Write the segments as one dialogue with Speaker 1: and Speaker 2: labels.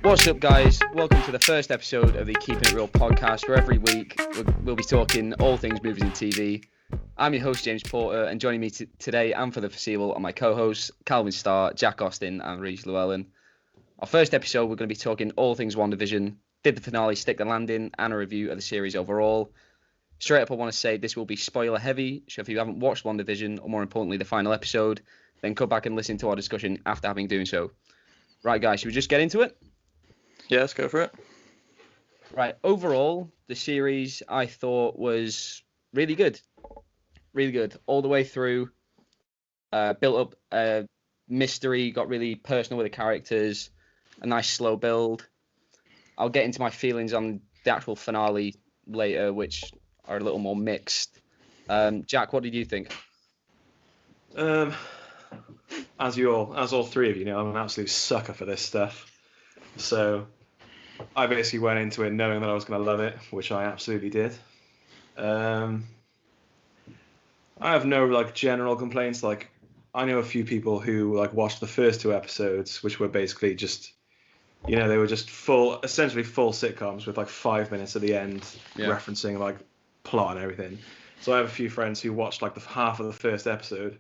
Speaker 1: What's up, guys? Welcome to the first episode of the Keeping It Real podcast, where every week we'll be talking all things movies and TV. I'm your host, James Porter, and joining me today and for the foreseeable are my co-hosts, Calvin Starr, Jack Austin, and Reece Llewellyn. Our first episode, we're going to be talking all things WandaVision. Did the finale stick the landing, and a review of the series overall. Straight up, I want to say this will be spoiler heavy, so if you haven't watched WandaVision, or more importantly, the final episode, then come back and listen to our discussion after having done so. Right, guys, should we just get into it?
Speaker 2: Yeah, let's go for it.
Speaker 1: Right, overall, the series I thought was really good. Really good. All the way through. Built up a mystery, got really personal with the characters, a nice slow build. I'll get into my feelings on the actual finale later, which are a little more mixed. Jack, what did you think?
Speaker 3: As all three of you know, I'm an absolute sucker for this stuff. So I basically went into it knowing that I was going to love it, which I absolutely did. I have no general complaints. I know a few people who watched the first two episodes, which were basically just, they were just essentially full sitcoms with 5 minutes at the end referencing plot and everything. So I have a few friends who watched the half of the first episode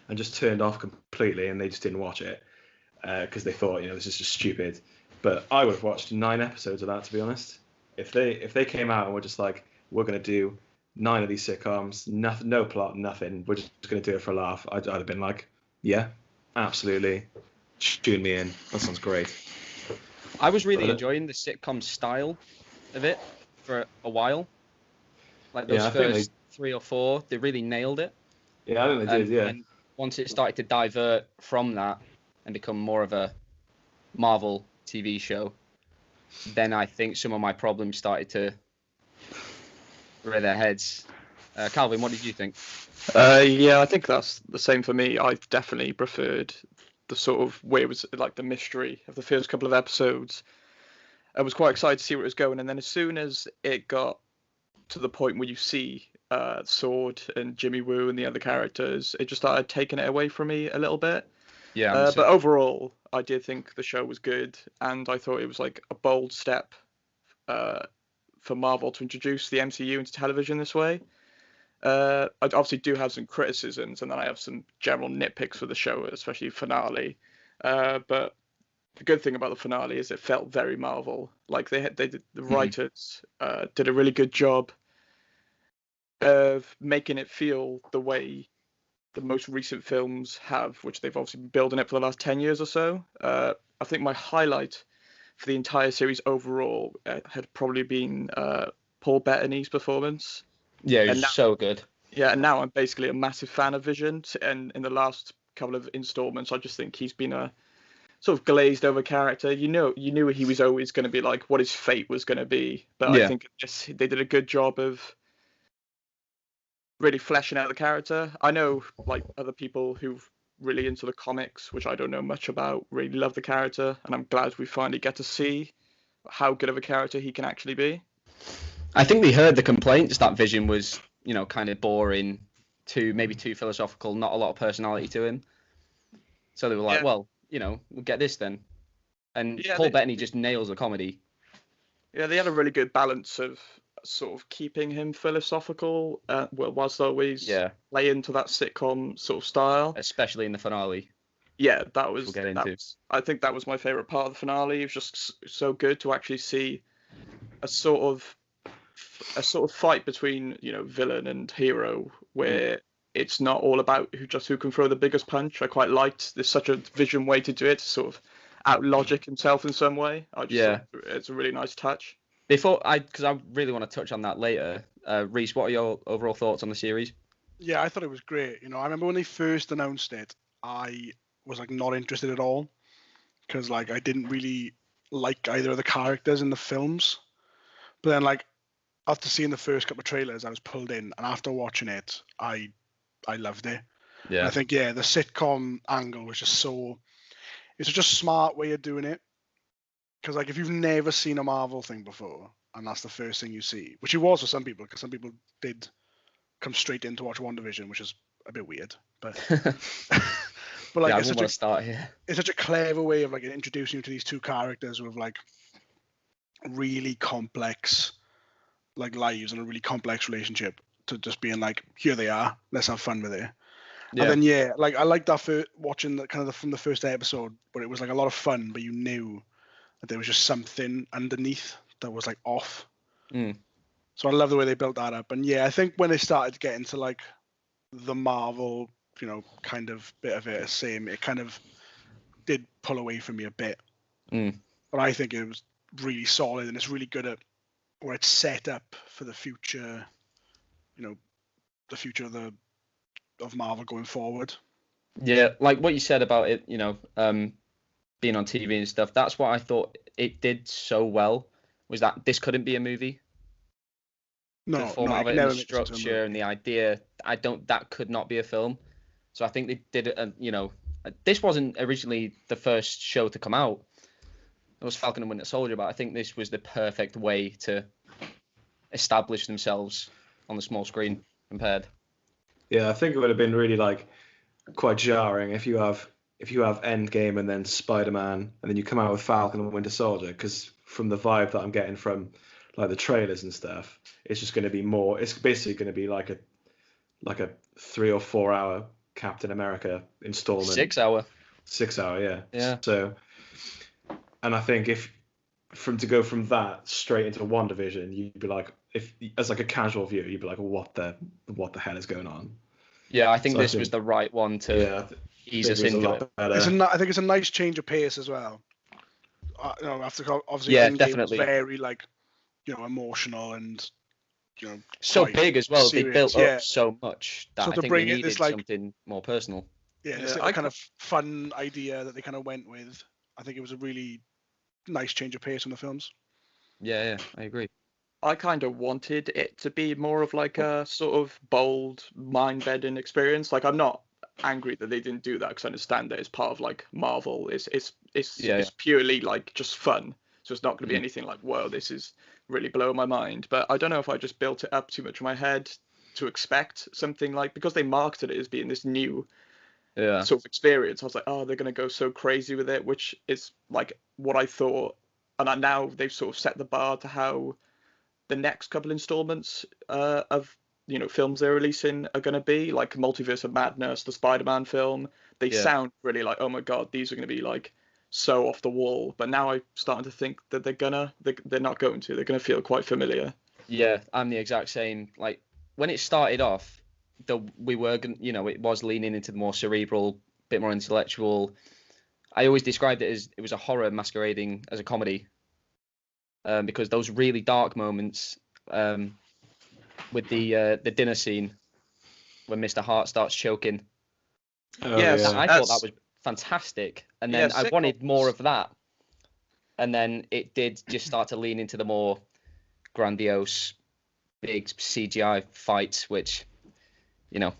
Speaker 3: and just turned off completely, and they just didn't watch it because they thought, this is just stupid. But I would have watched 9 episodes of that, to be honest. If they came out and were just we're going to do 9 of these sitcoms, nothing, no plot, nothing, we're just going to do it for a laugh, I'd have been yeah, absolutely, tune me in. That sounds great.
Speaker 1: I was really enjoying the sitcom style of it for a while. Those first 3 or 4, they really nailed it.
Speaker 3: Yeah, I think they did, yeah.
Speaker 1: And once it started to divert from that and become more of a Marvel TV show, then I think some of my problems started to rear their heads. Calvin, what did you think?
Speaker 2: Yeah, I think that's the same for me. I definitely preferred the sort of way it was the mystery of the first couple of episodes. I was quite excited to see where it was going, and then as soon as it got to the point where you see Sword and Jimmy Woo and the other characters, it just started taking it away from me a little bit.
Speaker 1: Yeah,
Speaker 2: but overall, I did think the show was good, and I thought it was a bold step for Marvel to introduce the MCU into television this way. I obviously do have some criticisms, and then I have some general nitpicks for the show, especially finale. But the good thing about the finale is it felt very Marvel. The writers did a really good job of making it feel the way the most recent films have, which they've obviously been building it for the last 10 years or so. I think my highlight for the entire series overall had probably been Paul Bettany's performance.
Speaker 1: Yeah, it was so good.
Speaker 2: Yeah, and now I'm basically a massive fan of Vision, and in the last couple of installments, I just think he's been a sort of glazed over character. You knew he was always going to be what his fate was going to be, but I think they did a good job of really fleshing out the character. I know other people who've really into the comics, which I don't know much about, really love the character, and I'm glad we finally get to see how good of a character he can actually be.
Speaker 1: I think they heard the complaints that Vision was, kind of boring, maybe too philosophical, not a lot of personality to him. So they were well, we'll get this then. And Paul Bettany just nails the comedy.
Speaker 2: Yeah, they had a really good balance of sort of keeping him philosophical, whilst always play into that sitcom sort of style.
Speaker 1: Especially in the finale.
Speaker 2: Yeah, that was.
Speaker 1: We'll get into.
Speaker 2: I think that was my favourite part of the finale. It was just so good to actually see a sort of fight between villain and hero, where it's not all about who can throw the biggest punch. I quite liked there's such a Vision way to do it, to sort of out logic himself in some way. It's a really nice touch.
Speaker 1: Because I really want to touch on that later. Reece, what are your overall thoughts on the series?
Speaker 4: Yeah, I thought it was great. I remember when they first announced it, I was not interested at all, because I didn't really like either of the characters in the films. But then after seeing the first couple of trailers, I was pulled in, and after watching it, I loved it. Yeah. And I think the sitcom angle was just it's just a smart way of doing it. Because if you've never seen a Marvel thing before, and that's the first thing you see, which it was for some people, because some people did come straight in to watch WandaVision, which is a bit weird. But But like
Speaker 1: I
Speaker 4: it's
Speaker 1: wouldn't
Speaker 4: such
Speaker 1: want
Speaker 4: a
Speaker 1: to start here.
Speaker 4: it's such a clever way of like introducing you to these two characters with like really complex like lives and a really complex relationship to just being like, here they are, let's have fun with it. And then like I like that for watching the kind of from the first episode where it was like a lot of fun, but you knew that there was just something underneath that was like off. So I love the way they built that up. And yeah, I think when they started to get into like the Marvel, kind of bit of it, it kind of did pull away from me a bit. But I think it was really solid and it's really good at where it's set up for the future, the future of Marvel going forward.
Speaker 1: Yeah, like what you said about it, being on TV and stuff. That's what I thought it did so well, was that this couldn't be a movie. The format of it and the structure and the idea, that could not be a film. So I think they did it, this wasn't originally the first show to come out. It was Falcon and Winter Soldier, but I think this was the perfect way to establish themselves on the small screen compared.
Speaker 3: Yeah, I think it would have been really like quite jarring if you have Endgame and then Spider-Man and then you come out with Falcon and Winter Soldier, because from the vibe that I'm getting from like the trailers and stuff, it's just going to be more. It's basically going to be like a 3 or 4 hour Captain America installment.
Speaker 1: 6 hour.
Speaker 3: 6 hour, yeah.
Speaker 1: Yeah.
Speaker 3: So, and I think to go from that straight into WandaVision, you'd be like, if as like a casual viewer, you'd be like, what the hell is going on?
Speaker 1: Yeah, I think this was the right one to ease us into it.
Speaker 4: I think it's a nice change of pace as well. After obviously Endgame
Speaker 1: definitely
Speaker 4: was very like, emotional and
Speaker 1: so big as well.
Speaker 4: Serious.
Speaker 1: They built up so much that
Speaker 4: so
Speaker 1: I think they needed something more personal.
Speaker 4: Yeah, this kind of fun idea that they kind of went with. I think it was a really nice change of pace in the films.
Speaker 1: Yeah, I agree.
Speaker 2: I kind of wanted it to be more of like a sort of bold, mind-bending experience. Like, I'm not angry that they didn't do that because I understand that it's part of like Marvel. It's purely like just fun. So it's not going to be anything like, whoa, this is really blowing my mind. But I don't know if I just built it up too much in my head to expect something like, because they marketed it as being this new sort of experience. I was like, oh, they're going to go so crazy with it, which is like what I thought. And now they've sort of set the bar to how the next couple installments of films they're releasing are going to be, like Multiverse of Madness, the Spider-Man film. They sound really like, oh my god, these are going to be like so off the wall. But now I'm starting to think that they're not going to. They're going to feel quite familiar.
Speaker 1: Yeah, I'm the exact same. Like when it started off, it was leaning into the more cerebral, bit more intellectual. I always described it as it was a horror masquerading as a comedy. Because those really dark moments with the dinner scene when Mr. Hart starts choking. I thought that was fantastic. And then I wanted more of that. And then it did just start to lean into the more grandiose, big CGI fights, which,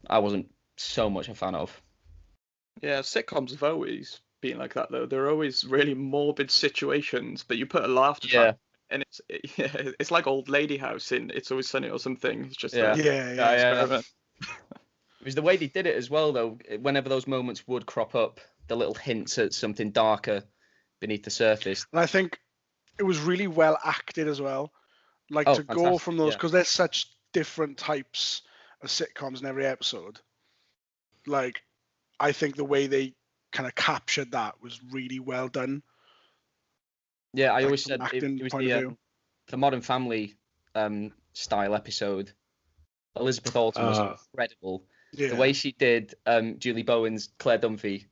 Speaker 1: I wasn't so much a fan of.
Speaker 2: Yeah, sitcoms have always been like that, though. They're always really morbid situations, but you put a laughter track. And it's like Old Lady House in It's Always Sunny or something. It's just
Speaker 1: It was the way they did it as well, though. Whenever those moments would crop up, the little hints at something darker beneath the surface.
Speaker 4: And I think it was really well acted as well. Like to go from those, because there's such different types of sitcoms in every episode. Like, I think the way they kind of captured that was really well done.
Speaker 1: Yeah, I always said it was the Modern Family style episode. Elizabeth Olsen was incredible. Yeah. The way she did Julie Bowen's Claire Dunphy,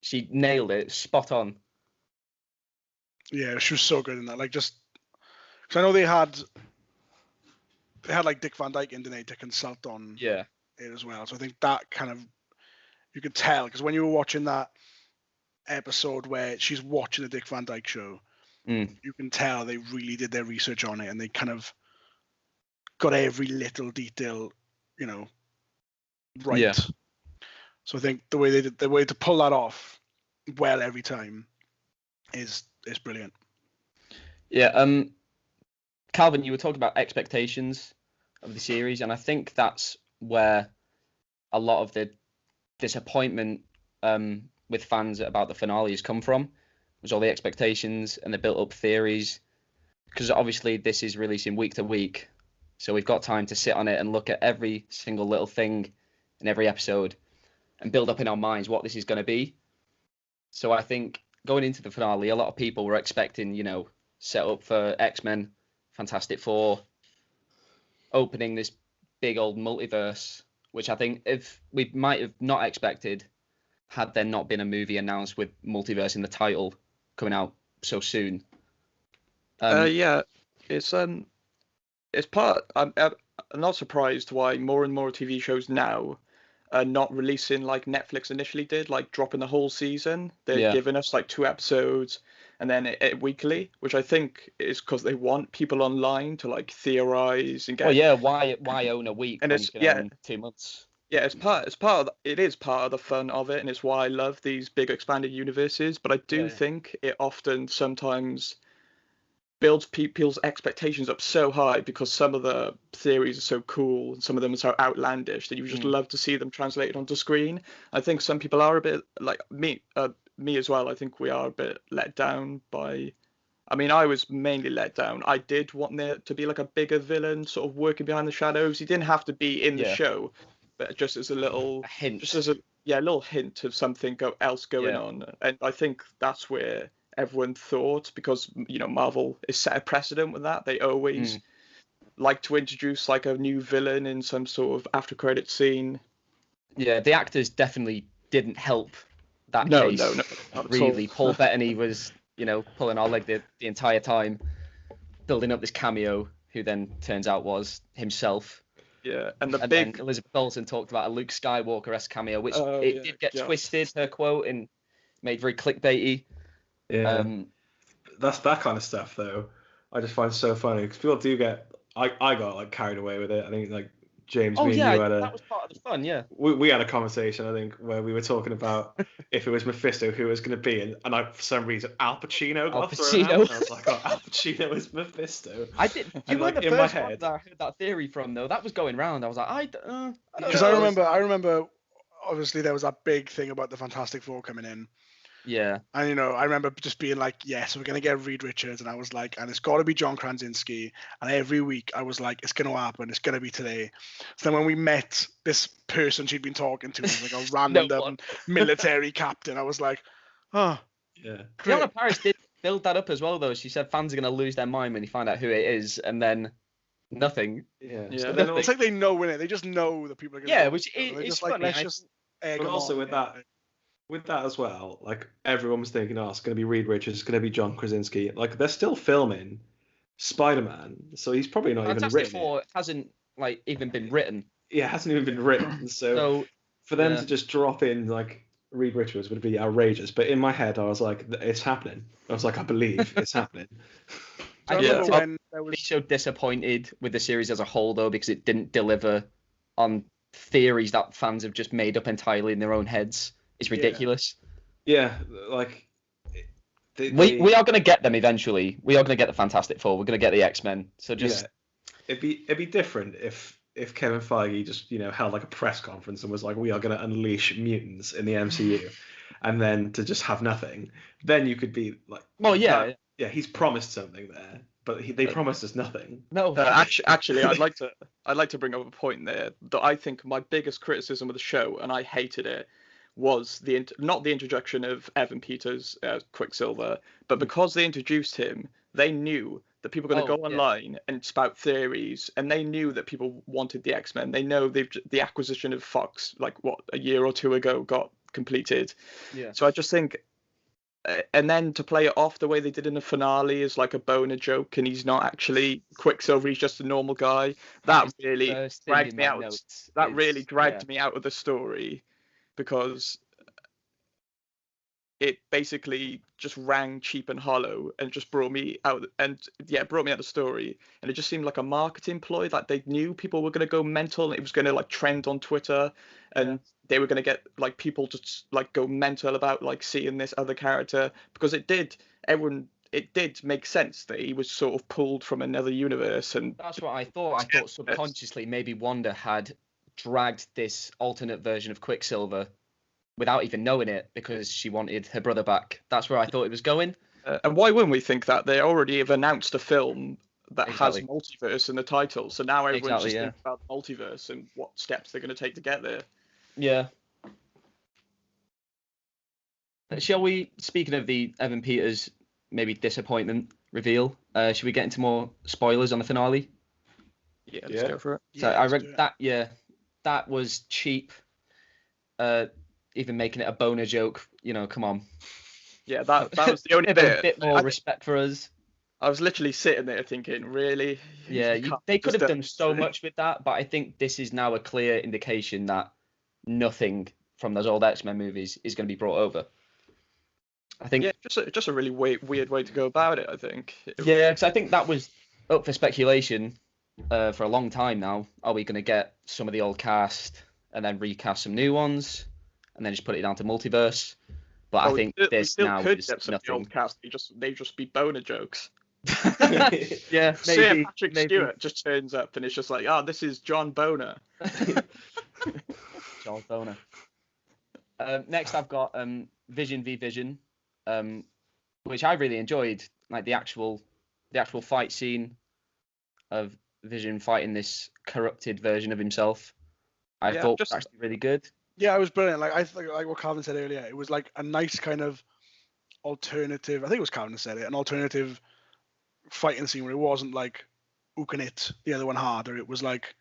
Speaker 1: she nailed it, spot on.
Speaker 4: Yeah, she was so good in that. Like, just because I know they had like Dick Van Dyke in, didn't they, to consult on it as well. So I think that kind of, you could tell, because when you were watching that episode where she's watching the Dick Van Dyke show, you can tell they really did their research on it, and they kind of got every little detail, right. Yeah. So I think the way to pull that off well every time is brilliant.
Speaker 1: Yeah. Calvin, you were talking about expectations of the series, and I think that's where a lot of the disappointment with fans about the finale has come from. Was all the expectations and the built-up theories. Because obviously this is releasing week to week, so we've got time to sit on it and look at every single little thing in every episode and build up in our minds what this is going to be. So I think going into the finale, a lot of people were expecting, set up for X-Men, Fantastic Four, opening this big old multiverse, which I think if we might have not expected had there not been a movie announced with multiverse in the title coming out so soon.
Speaker 2: Yeah, it's part. I'm not surprised why more and more TV shows now are not releasing like Netflix initially did, like dropping the whole season. They're giving us like 2 episodes and then it weekly, which I think is because they want people online to like theorize and get.
Speaker 1: Well, yeah, why own a week
Speaker 2: and
Speaker 1: when
Speaker 2: it's
Speaker 1: you can own 2 months?
Speaker 2: Yeah, it is part of the fun of it, and it's why I love these big expanded universes. But I do think it often sometimes builds people's expectations up so high because some of the theories are so cool and some of them are so outlandish that you just love to see them translated onto screen. I think some people are a bit like me as well. I think we are a bit let down by. I mean, I was mainly let down. I did want there to be like a bigger villain sort of working behind the shadows. He didn't have to be in the show, but just as a little
Speaker 1: hint,
Speaker 2: just as a little hint of something else going on. And I think that's where everyone thought, because Marvel is set a precedent with that. They always like to introduce like a new villain in some sort of after credit scene.
Speaker 1: Yeah, the actors definitely didn't help that case.
Speaker 2: No, not
Speaker 1: really.
Speaker 2: at all.
Speaker 1: Paul Bettany was, pulling our leg the entire time, building up this cameo, who then turns out was himself.
Speaker 2: Yeah, and
Speaker 1: then Elizabeth Olsen talked about a Luke Skywalker-esque cameo, which did get twisted, her quote, and made very clickbaity.
Speaker 3: Yeah, that's that kind of stuff though. I just find so funny because people do get. I got like carried away with it. I think like James, me and you had
Speaker 1: that was part of the fun. Yeah,
Speaker 3: we had a conversation I think where we were talking about if it was Mephisto who it was going to be, and I, for some reason Al Pacino got thrown out. And I was like, oh, Al Pacino is Mephisto.
Speaker 1: I did. You were the first one that I heard that theory from though. That was going round. I was like, I don't know.
Speaker 4: Because I remember. Obviously, there was that big thing about the Fantastic Four coming in.
Speaker 1: Yeah.
Speaker 4: And, I remember just being like, yes, we're going to get Reed Richards. And I was like, and it's got to be John Krasinski. And every week I was like, it's going to happen. It's going to be today. So then when we met this person she'd been talking to, like a random military captain, I was like, oh.
Speaker 3: Yeah.
Speaker 1: Fiona Paris did build that up as well, though. She said fans are going to lose their mind when you find out who it is. And then nothing.
Speaker 3: Yeah.
Speaker 4: So it's like they know in it. They just know that people are going to.
Speaker 1: Yeah, which is funny.
Speaker 4: Let's just egg
Speaker 3: but also with that as well, like everyone was thinking, oh, it's going to be Reed Richards, it's going to be John Krasinski. Like they're still filming Spider-Man, so he's probably not even written.
Speaker 1: It hasn't like even been written.
Speaker 3: Yeah, it hasn't even been written. So for them to just drop in like Reed Richards would be outrageous. But in my head, I was like, it's happening. I was like, I believe it's happening.
Speaker 1: I remember when I was so disappointed with the series as a whole, though, because it didn't deliver on theories that fans have just made up entirely in their own heads. It's ridiculous.
Speaker 3: Yeah, like
Speaker 1: we are going to get them eventually. We are going to get the Fantastic Four. We're going to get the X-Men. So just
Speaker 3: it'd be different if Kevin Feige just held like a press conference and was like, we are going to unleash mutants in the MCU, and then to just have nothing. Then you could be like,
Speaker 1: well, yeah,
Speaker 3: he's promised something there, but they promised us nothing.
Speaker 1: No,
Speaker 2: actually, I'd like to bring up a point there that I think my biggest criticism of the show, and I hated it, was not the introduction of Evan Peters as Quicksilver, but because they introduced him, they knew that people were going to go online and spout theories, and they knew that people wanted the X-Men. They know the acquisition of Fox, like a year or two ago, got completed.
Speaker 1: Yeah.
Speaker 2: So I just think, and then to play it off the way they did in the finale is like a boner joke, and he's not actually Quicksilver, he's just a normal guy. That really dragged me out. That really dragged me out of the story, because it basically just rang cheap and hollow and just brought me out of the story. And it just seemed like a marketing ploy, that they knew people were going to go mental and it was going to like trend on Twitter, and they were going to get like people just like go mental about like seeing this other character, because it did make sense that he was sort of pulled from another universe. And
Speaker 1: that's what I thought. I thought subconsciously maybe Wanda had dragged this alternate version of Quicksilver without even knowing it because she wanted her brother back. That's where I thought it was going.
Speaker 2: And why wouldn't we think that? They already have announced a film that
Speaker 1: Exactly.
Speaker 2: has multiverse in the title, so now everyone's
Speaker 1: Exactly,
Speaker 2: just
Speaker 1: yeah.
Speaker 2: thinking about the multiverse and what steps they're going to take to get there.
Speaker 1: Yeah. Shall we, speaking of the Evan Peters maybe disappointment reveal, should we get into more spoilers on the finale?
Speaker 2: Yeah, let's go for it.
Speaker 1: So
Speaker 4: Yeah,
Speaker 1: I
Speaker 4: let's
Speaker 1: read
Speaker 4: do it.
Speaker 1: that, that was cheap. Even making it a boner joke, come on.
Speaker 2: Yeah, that was the only
Speaker 1: A
Speaker 2: bit.
Speaker 1: bit more respect for us.
Speaker 2: I was literally sitting there thinking, really?
Speaker 1: Yeah,
Speaker 2: You can't
Speaker 1: they could
Speaker 2: just
Speaker 1: have done so much with that, but I think this is now a clear indication that nothing from those old X-Men movies is going to be brought over. I think.
Speaker 2: Yeah, just a really weird way to go about it, I think.
Speaker 1: Yeah, because I think that was up for speculation for a long time now. Are we going to get some of the old cast and then recast some new ones and then just put it down to multiverse? But I think this now
Speaker 2: could
Speaker 1: is
Speaker 2: get some of the
Speaker 1: nothing.
Speaker 2: old cast. They just be boner jokes.
Speaker 1: Yeah,
Speaker 2: Sir
Speaker 1: maybe.
Speaker 2: Patrick Stewart just turns up and it's just like, this is John Boner.
Speaker 1: John Boner. Next, I've got Vision v Vision, which I really enjoyed. Like the actual fight scene of Vision fighting this corrupted version of himself. I thought was actually really good.
Speaker 4: Yeah, it was brilliant. Like I think, like what Calvin said earlier, it was like a nice kind of alternative. I think it was Calvin who said it, an alternative fighting scene where it wasn't like who can hit the other one harder. It was like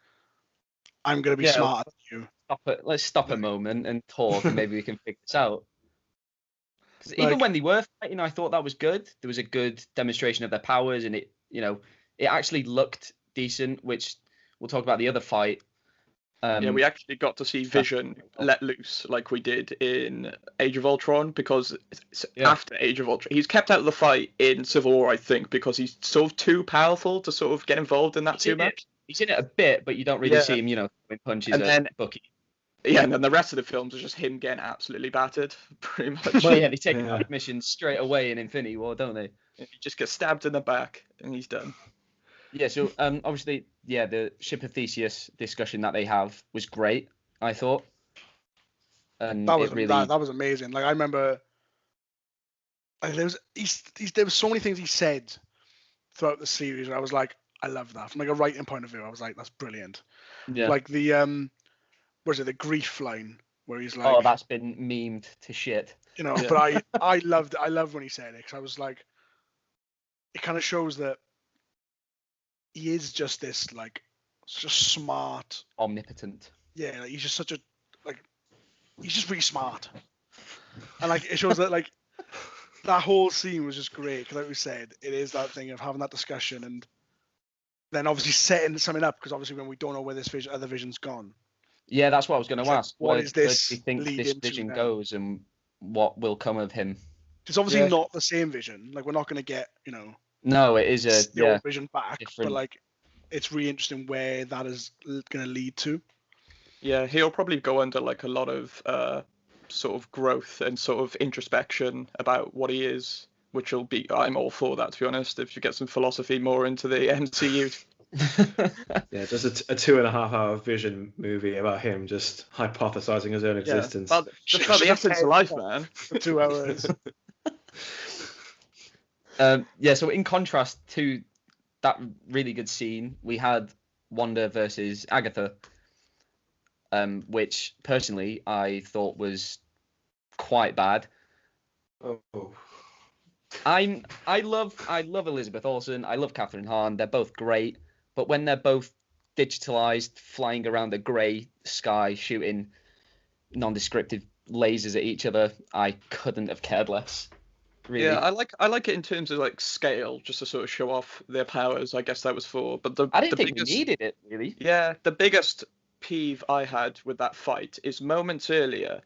Speaker 4: I'm gonna be smarter than you.
Speaker 1: Let's stop a moment and talk, and maybe we can figure this out. Because even when they were fighting, I thought that was good. There was a good demonstration of their powers, and it actually looked decent. Which we'll talk about the other fight.
Speaker 2: We actually got to see Vision let loose like we did in Age of Ultron, because after Age of Ultron, he's kept out of the fight in Civil War, I think, because he's sort of too powerful to sort of get involved in that too much.
Speaker 1: He's in it a bit, but you don't really see him, throwing punches at Bucky.
Speaker 2: Yeah, and then the rest of the films are just him getting absolutely battered, pretty much.
Speaker 1: Well, yeah, they take the mission straight away in Infinity War, don't they?
Speaker 2: He just gets stabbed in the back, and he's done.
Speaker 1: Yeah, so obviously, the Ship of Theseus discussion that they have was great, I thought. And
Speaker 4: that was amazing. Like I remember, like there was so many things he said throughout the series where I was like, I love that. From like a writing point of view, I was like, that's brilliant.
Speaker 1: Yeah.
Speaker 4: Like the the grief line where he's like,
Speaker 1: oh, that's been memed to shit.
Speaker 4: But I loved when he said it, because I was like, it kind of shows that he is just this like just smart,
Speaker 1: omnipotent.
Speaker 4: Yeah, like he's just such a he's just really smart, and like it shows that like that whole scene was just great, because like we said, it is that thing of having that discussion and then obviously setting something up, because obviously when we don't know where this other vision's gone.
Speaker 1: Yeah, that's what I was going to ask.
Speaker 4: What is this?
Speaker 1: Where do you think this vision goes, and what will come of him?
Speaker 4: It's obviously not the same vision. Like we're not going to get
Speaker 1: No, it is
Speaker 4: the old vision back,
Speaker 1: different.
Speaker 4: But like it's really interesting where that is going to lead to.
Speaker 2: Yeah, he'll probably go under like a lot of sort of growth and sort of introspection about what he is, which will be, I'm all for that, to be honest, if you get some philosophy more into the MCU.
Speaker 3: Yeah, just a 2.5 hour Vision movie about him just hypothesizing his own existence.
Speaker 2: Just about the essence of life, man.
Speaker 4: For 2 hours.
Speaker 1: So in contrast to that really good scene, we had Wanda versus Agatha, which personally I thought was quite bad.
Speaker 3: Oh.
Speaker 1: I love Elizabeth Olsen. I love Catherine Hahn. They're both great, but when they're both digitalized, flying around the grey sky, shooting nondescriptive lasers at each other, I couldn't have cared less. Really.
Speaker 2: Yeah, I like it in terms of like scale, just to sort of show off their powers. I guess that was for. But
Speaker 1: I didn't think we needed it, really.
Speaker 2: Yeah, the biggest peeve I had with that fight is moments earlier,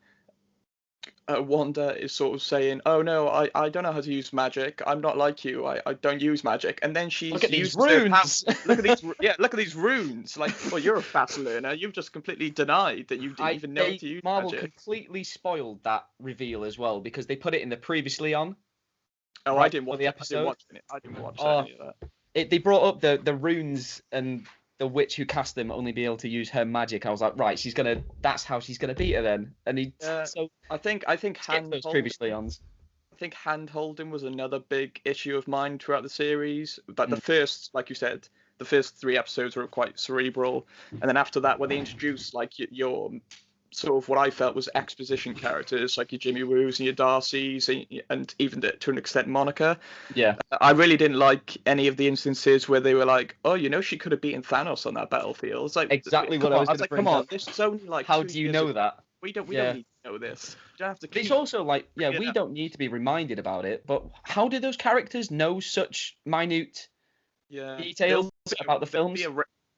Speaker 2: Wanda is sort of saying, "Oh no, I don't know how to use magic. I'm not like you. I don't use magic." And then she's
Speaker 1: look at these runes.
Speaker 2: Look at these runes. Like, well, you're a fast learner. You've just completely denied that you didn't even know how to use
Speaker 1: Marvel
Speaker 2: magic.
Speaker 1: completely spoiled that reveal as well, because they put it in the previously on.
Speaker 2: Oh,
Speaker 1: right,
Speaker 2: I didn't watch
Speaker 1: the episode.
Speaker 2: I didn't watch any of that.
Speaker 1: They brought up the runes and the witch who cast them only be able to use her magic. I was like, right, that's how she's gonna beat her then. And he so
Speaker 2: I think
Speaker 1: skipped those previously ons.
Speaker 2: I think hand holding was another big issue of mine throughout the series. But the
Speaker 1: Mm.
Speaker 2: first, like you said, the first 3 episodes were quite cerebral, and then after that, when they introduced like your sort of what I felt was exposition characters, like your Jimmy Woos and your Darcys, and even to an extent Monica.
Speaker 1: Yeah.
Speaker 2: I really didn't like any of the instances where they were like, "Oh, you know, she could have beaten Thanos on that battlefield." It's like
Speaker 1: Exactly what I was going to
Speaker 2: like,
Speaker 1: bring
Speaker 2: come on,
Speaker 1: up.
Speaker 2: this is only like
Speaker 1: How
Speaker 2: 2
Speaker 1: do you
Speaker 2: years
Speaker 1: know
Speaker 2: ago.
Speaker 1: that?
Speaker 2: We don't
Speaker 1: Yeah.
Speaker 2: need to know this. You don't have to
Speaker 1: But it's
Speaker 2: keep.
Speaker 1: also like, we
Speaker 2: Yeah.
Speaker 1: don't need to be reminded about it. But how do those characters know such minute details about the films?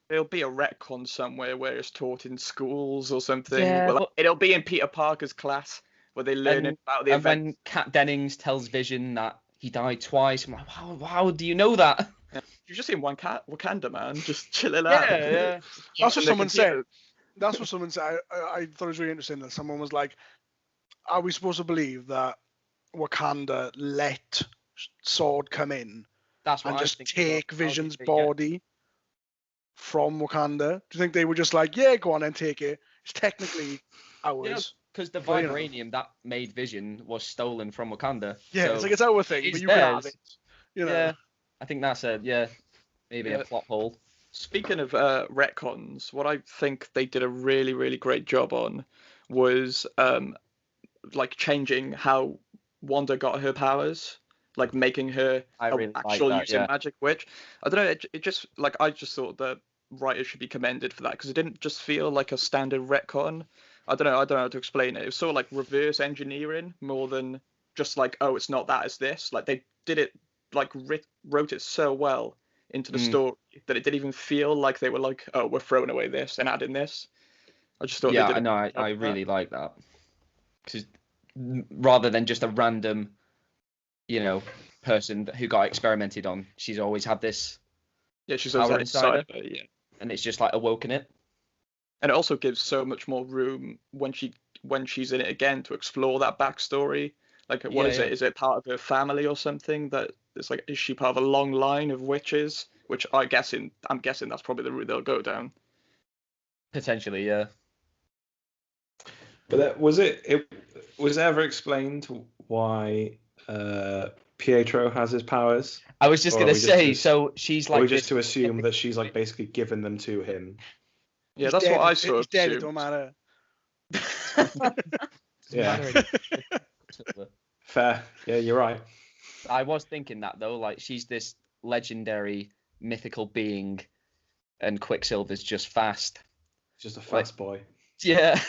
Speaker 2: There'll be a retcon somewhere where it's taught in schools or something.
Speaker 1: Yeah,
Speaker 2: well,
Speaker 1: but-
Speaker 2: it'll be in Peter Parker's class where they learn about the
Speaker 1: And
Speaker 2: event.
Speaker 1: when Kat Dennings tells Vision that he died twice, I'm like, how do you know that?
Speaker 2: You've just seen Wakanda, man, just chilling out.
Speaker 1: Yeah.
Speaker 4: That's what
Speaker 2: On the
Speaker 4: someone said.
Speaker 2: computer.
Speaker 4: That's what someone said. I thought it was really interesting that someone was like, "Are we supposed to believe that Wakanda let Sword come in
Speaker 1: That's what
Speaker 4: and
Speaker 1: I
Speaker 4: just
Speaker 1: think as well.
Speaker 4: take
Speaker 1: How did
Speaker 4: Vision's
Speaker 1: they get-
Speaker 4: body from Wakanda? Do you think they were just like, yeah, go on and take it? It's technically ours.
Speaker 1: Because the
Speaker 4: Well, you know.
Speaker 1: vibranium that made Vision was stolen from Wakanda.
Speaker 4: Yeah,
Speaker 1: so
Speaker 4: it's like it's our thing,
Speaker 1: it
Speaker 4: but
Speaker 1: is
Speaker 4: you can have
Speaker 1: theirs.
Speaker 4: it. You know.
Speaker 1: Yeah, I think that's maybe a
Speaker 2: Yeah.
Speaker 1: plot hole.
Speaker 2: Speaking of retcons, what I think they did a really, really great job on was like changing how Wanda got her powers, like making her
Speaker 1: I
Speaker 2: an
Speaker 1: really like
Speaker 2: actual
Speaker 1: that,
Speaker 2: using
Speaker 1: yeah.
Speaker 2: magic witch. I don't know. It just like I just thought the writers should be commended for that because it didn't just feel like a standard retcon. I don't know how to explain it. It was sort of like reverse engineering more than just like, oh, it's not that, it's this. Like they did it, like wrote it so well into the story that it didn't even feel like they were like, oh, we're throwing away this and adding this. I just thought
Speaker 1: Yeah,
Speaker 2: they
Speaker 1: I
Speaker 2: did.
Speaker 1: know. I really like that. Because rather than just a random, person who got experimented on, she's always had this,
Speaker 2: Yeah, she's
Speaker 1: power
Speaker 2: always
Speaker 1: inside her.
Speaker 2: inside her, yeah.
Speaker 1: and it's just like awoken it.
Speaker 2: And it also gives so much more room when she's in it again to explore that backstory. Like, what is it? Is it part of her family or something? That it's like, is she part of a long line of witches? Which I'm guessing that's probably the route they'll go down.
Speaker 1: Potentially, yeah.
Speaker 3: But was it ever explained why Pietro has his powers?
Speaker 1: I was just
Speaker 3: Or
Speaker 1: gonna
Speaker 3: are we
Speaker 1: say,
Speaker 3: just-
Speaker 1: so she's
Speaker 3: Or
Speaker 1: like
Speaker 3: we just
Speaker 1: this-
Speaker 3: to assume that she's like basically given them to him?
Speaker 2: Yeah,
Speaker 4: He's
Speaker 2: that's
Speaker 4: dead,
Speaker 2: what I
Speaker 4: he's
Speaker 2: sort of
Speaker 4: dead, it
Speaker 2: assumed.
Speaker 4: don't matter.
Speaker 3: Yeah. Fair. Yeah, you're right.
Speaker 1: I was thinking that though, like she's this legendary mythical being, and Quicksilver's just fast.
Speaker 3: Just a fast boy.
Speaker 1: Yeah.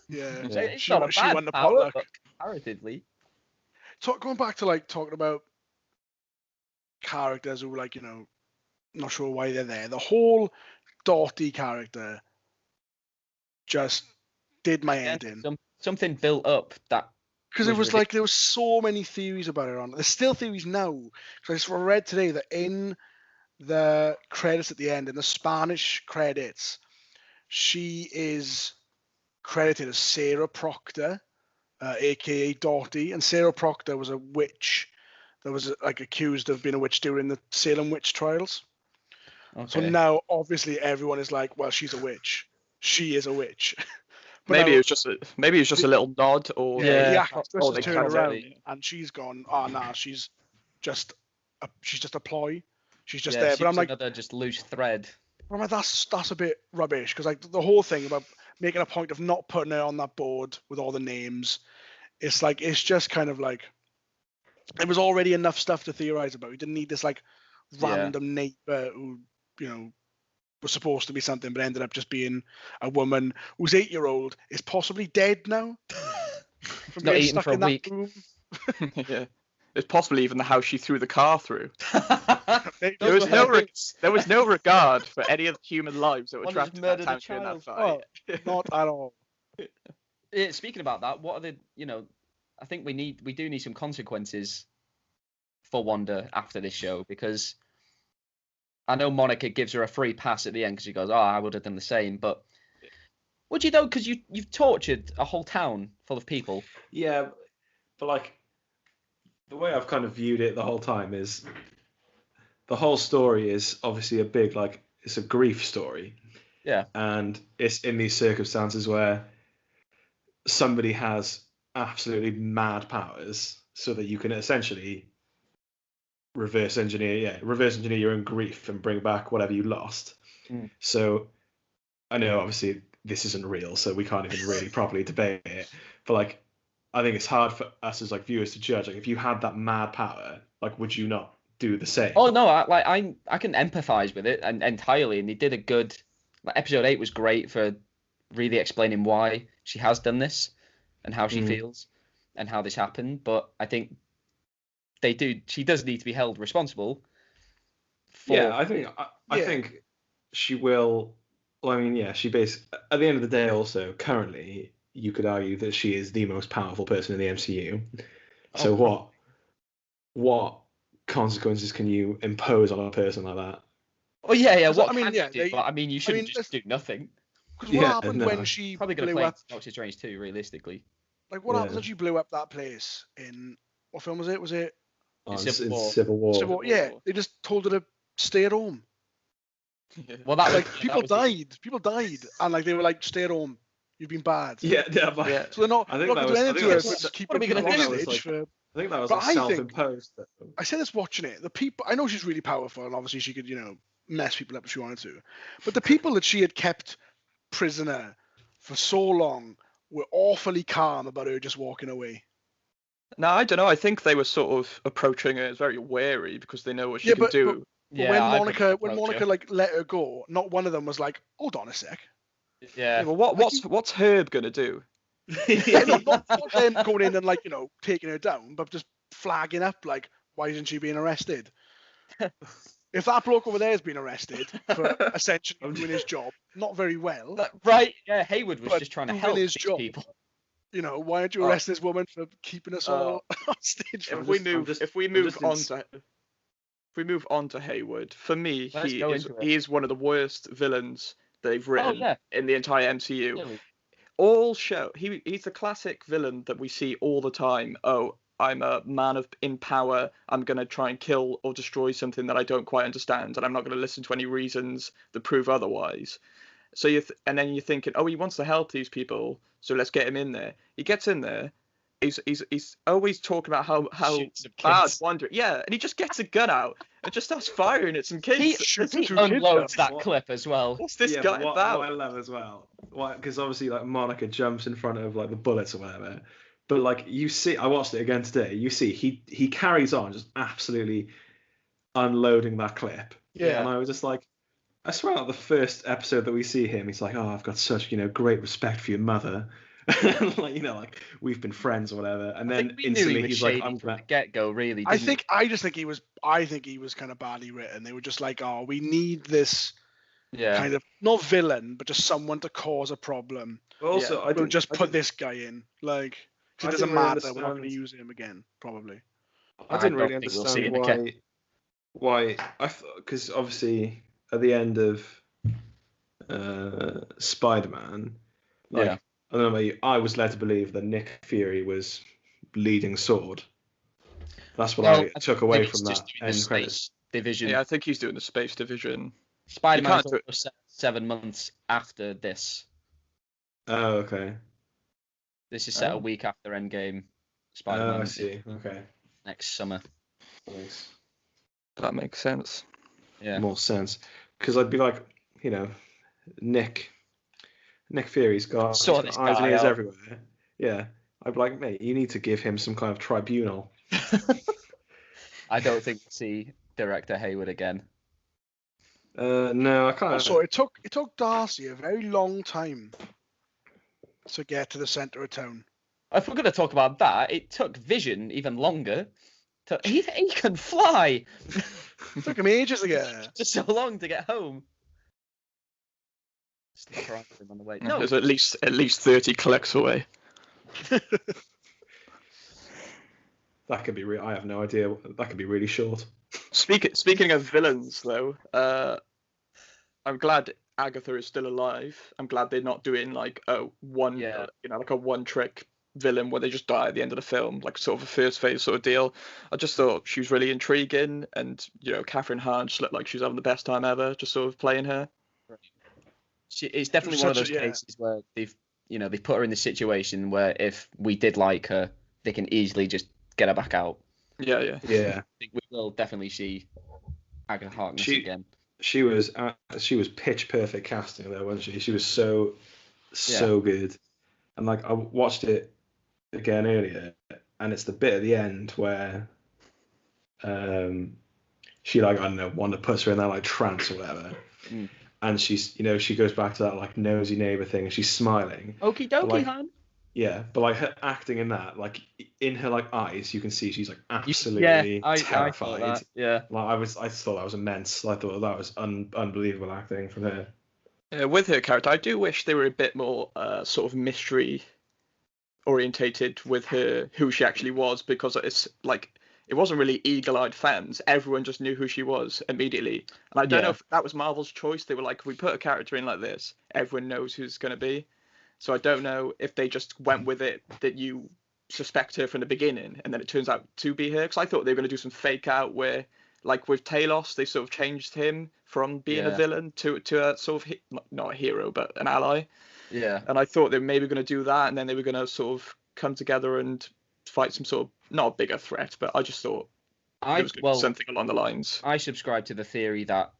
Speaker 4: Yeah.
Speaker 1: So it's
Speaker 4: She
Speaker 1: not a
Speaker 4: won- she
Speaker 1: bad
Speaker 4: won the
Speaker 1: power,
Speaker 4: potluck.
Speaker 1: but comparatively.
Speaker 4: Going back to like talking about characters who like, not sure why they're there. The whole Dottie character just did my head in.
Speaker 1: Something built up that
Speaker 4: Because it
Speaker 1: was
Speaker 4: was like there were so many theories about it on. There's still theories now. Because I read today that in the credits at the end, in the Spanish credits, she is credited as Sarah Proctor, aka Dottie, and Sarah Proctor was a witch that was like accused of being a witch during the Salem witch trials. So
Speaker 1: okay.
Speaker 4: now obviously everyone is like, well, she's a witch. She is a witch. But
Speaker 2: Maybe
Speaker 4: now-
Speaker 2: it's just a little nod, or
Speaker 1: Yeah.
Speaker 4: the actress
Speaker 2: Oh,
Speaker 4: has
Speaker 2: they
Speaker 4: turned
Speaker 2: cut
Speaker 4: around
Speaker 2: it.
Speaker 4: and she's gone, oh nah, she's just a ploy. She's just
Speaker 1: Yeah,
Speaker 4: there.
Speaker 1: she
Speaker 4: But I'm
Speaker 1: was
Speaker 4: like,
Speaker 1: another just loose thread.
Speaker 4: that's a bit rubbish because like the whole thing about making a point of not putting her on that board with all the names, it's just kind of like there was already enough stuff to theorize about. You didn't need this like random neighbor who was supposed to be something but ended up just being a woman whose 8-year-old is possibly dead now. From
Speaker 1: Not
Speaker 4: being
Speaker 1: eaten
Speaker 4: stuck
Speaker 1: for a
Speaker 4: in that
Speaker 1: week.
Speaker 4: room.
Speaker 2: yeah, it's possibly even the house she threw the car through.
Speaker 4: They-
Speaker 2: There was
Speaker 1: what
Speaker 2: no
Speaker 1: happens.
Speaker 2: there was no regard for any of the human lives that were
Speaker 1: One
Speaker 2: trapped
Speaker 1: just
Speaker 2: in that
Speaker 1: murdered a
Speaker 2: town during that
Speaker 1: child.
Speaker 2: fight.
Speaker 4: Not at all.
Speaker 1: Yeah, speaking about that, what are the I think we do need some consequences for Wanda after this show, because I know Monica gives her a free pass at the end because she goes, "Oh, I would have done the same." But would you though? Because you've tortured a whole town full of people.
Speaker 3: Yeah, but like the way I've kind of viewed it the whole time is the whole story is obviously a big like it's a grief story.
Speaker 1: Yeah.
Speaker 3: And it's in these circumstances where somebody has absolutely mad powers, so that you can essentially reverse engineer your own grief and bring back whatever you lost. So I know obviously this isn't real, so we can't even really properly debate it, but like I think it's hard for us as like viewers to judge. Like if you had that mad power, like would you not do the same?
Speaker 1: Oh no, I can empathize with it and entirely, and they did a good. Like, episode 8 was great for really explaining why she has done this and how she feels and how this happened. But I think she does need to be held responsible.
Speaker 3: I think she will. Well, I mean, yeah, she at the end of the day, also currently, you could argue that she is the most powerful person in the MCU. So what consequences can you impose on a person like that?
Speaker 1: Well, yeah. What
Speaker 4: I mean,
Speaker 1: can
Speaker 4: yeah,
Speaker 1: you do? But, I mean, you shouldn't just do nothing.
Speaker 4: Because what happened when she
Speaker 1: probably going to
Speaker 4: blew
Speaker 1: play
Speaker 4: up?
Speaker 1: Doctor Strange 2, realistically.
Speaker 4: Like, what happens when she blew up that place in what film was it? Was it
Speaker 3: Civil War?
Speaker 4: Yeah, they just told her to stay at home.
Speaker 2: Yeah.
Speaker 1: Well, that
Speaker 4: Like people died, and like they were like, "Stay at home. You've been bad."
Speaker 3: Yeah.
Speaker 4: So they're not.
Speaker 3: I think
Speaker 4: not
Speaker 3: that
Speaker 4: going to do
Speaker 3: was- I
Speaker 4: anything
Speaker 3: think
Speaker 4: to her,
Speaker 3: that
Speaker 4: but
Speaker 3: was-
Speaker 4: just keep
Speaker 1: what are we
Speaker 4: her
Speaker 1: gonna do?
Speaker 4: hostage
Speaker 3: I think that was
Speaker 4: But
Speaker 3: like
Speaker 4: I think-
Speaker 3: self-imposed. Though.
Speaker 4: I said this watching it. The people, I know she's really powerful, and obviously she could, mess people up if she wanted to. But the people that she had kept prisoner for so long were awfully calm about her just walking away.
Speaker 2: No, I don't know. I think they were sort of approaching her as very wary because they know what she
Speaker 4: Yeah,
Speaker 2: can
Speaker 4: but-
Speaker 2: do.
Speaker 4: But when Monica like let her go, not one of them was like, "Hold on a sec."
Speaker 1: Yeah.
Speaker 2: Well, what's Herb gonna do?
Speaker 4: Yeah, not them going in and like taking her down, but just flagging up like, "Why isn't she being arrested?" If that bloke over there has been arrested for essentially doing his job, not very well,
Speaker 1: Right? Yeah. Hayward was
Speaker 4: But
Speaker 1: just trying to
Speaker 4: doing
Speaker 1: help
Speaker 4: his
Speaker 1: these
Speaker 4: job.
Speaker 1: people.
Speaker 4: why don't you arrest this woman for keeping us all hostage?
Speaker 2: If we move on to Hayward, for me,
Speaker 1: Let's go into it.
Speaker 2: he is one of the worst villains they've written in the entire MCU.
Speaker 1: Really?
Speaker 2: He's the classic villain that we see all the time. Oh, I'm a man in power. I'm gonna try and kill or destroy something that I don't quite understand, and I'm not gonna listen to any reasons that prove otherwise. So and then you're thinking, oh, he wants to help these people, so let's get him in there. He gets in there. He's always talking about how bad Wanda. Yeah, and he just gets a gun out and just starts firing at some kids.
Speaker 1: He unloads that clip as well.
Speaker 2: What's this guy
Speaker 3: what,
Speaker 2: about?
Speaker 3: What I love as well, because obviously like Monica jumps in front of like the bullets or whatever, but like you see, I watched it again today. You see, he carries on just absolutely unloading that clip.
Speaker 4: Yeah.
Speaker 3: And I was just like, I swear, like the first episode that we see him, he's like, "Oh, I've got such great respect for your mother." like we've been friends or whatever, and then instantly he's like, "I'm
Speaker 1: from the get-go." Really,
Speaker 4: I think he was kind of badly written. They were just like, "Oh, we need this kind of not villain, but just someone to cause a problem."
Speaker 3: Also,
Speaker 4: we'll just put this guy in, like, because it doesn't matter. We're not going to use him again, probably.
Speaker 3: I didn't really understand why because obviously at the end of Spider-Man, like. I don't know about you, I was led to believe that Nick Fury was leading Sword. That's what I took away from that end credits.
Speaker 1: Division.
Speaker 2: Yeah, I think he's doing the Space Division.
Speaker 1: Spider-Man was 7 months after this.
Speaker 3: Oh, okay.
Speaker 1: This is set a week after Endgame. Spider-Man.
Speaker 3: I see. Okay.
Speaker 1: Next summer.
Speaker 3: Nice.
Speaker 2: That makes sense.
Speaker 1: Yeah.
Speaker 3: More sense. Because I'd be like, Nick Fury's got eyes and ears everywhere. Yeah. I'd be like, mate, you need to give him some kind of tribunal.
Speaker 1: I don't think we'll see director Hayward again.
Speaker 3: No, I can't.
Speaker 4: Also, it took Darcy a very long time to get to the centre of town.
Speaker 1: If we're going to talk about that, it took Vision even longer. He can fly.
Speaker 4: It took him ages to get there.
Speaker 1: Just so long to get home. On the way. No,
Speaker 2: there's at least 30 clicks away.
Speaker 3: That could be real. I have no idea. That could be really short.
Speaker 2: Speaking of villains, though, I'm glad Agatha is still alive. I'm glad they're not doing like a one trick villain where they just die at the end of the film, like sort of a first phase sort of deal. I just thought she was really intriguing, and Catherine Hahn just looked like she was having the best time ever, just sort of playing her.
Speaker 1: It's definitely one of those cases where they've put her in the situation where if we did like her, they can easily just get her back out.
Speaker 2: Yeah.
Speaker 1: I think we will definitely see Agatha Harkness again.
Speaker 3: She was pitch perfect casting though, wasn't she? She was so good. And like I watched it again earlier, and it's the bit at the end where she like, I don't know, Wanda puts her in that like trance or whatever. And she's, she goes back to that like nosy neighbor thing, and she's smiling.
Speaker 1: Okie dokie, Han.
Speaker 3: Yeah, but like her acting in that, like in her like eyes, you can see she's like absolutely terrified.
Speaker 1: I yeah,
Speaker 3: like I thought that was immense. I thought that was unbelievable acting from her.
Speaker 2: With her character, I do wish they were a bit more sort of mystery orientated with her, who she actually was, because it's like it wasn't really eagle-eyed fans. Everyone just knew who she was immediately. And I don't know if that was Marvel's choice. They were like, if we put a character in like this, everyone knows who's going to be. So I don't know if they just went with it that you suspect her from the beginning and then it turns out to be her. Because I thought they were going to do some fake out where, like with Talos, they sort of changed him from being a villain to a sort of, not a hero, but an ally.
Speaker 1: Yeah.
Speaker 2: And I thought they were maybe going to do that, and then they were going to sort of come together and fight some sort of, not a bigger threat, but I just thought it was going to be something along the lines.
Speaker 1: I subscribe to the theory that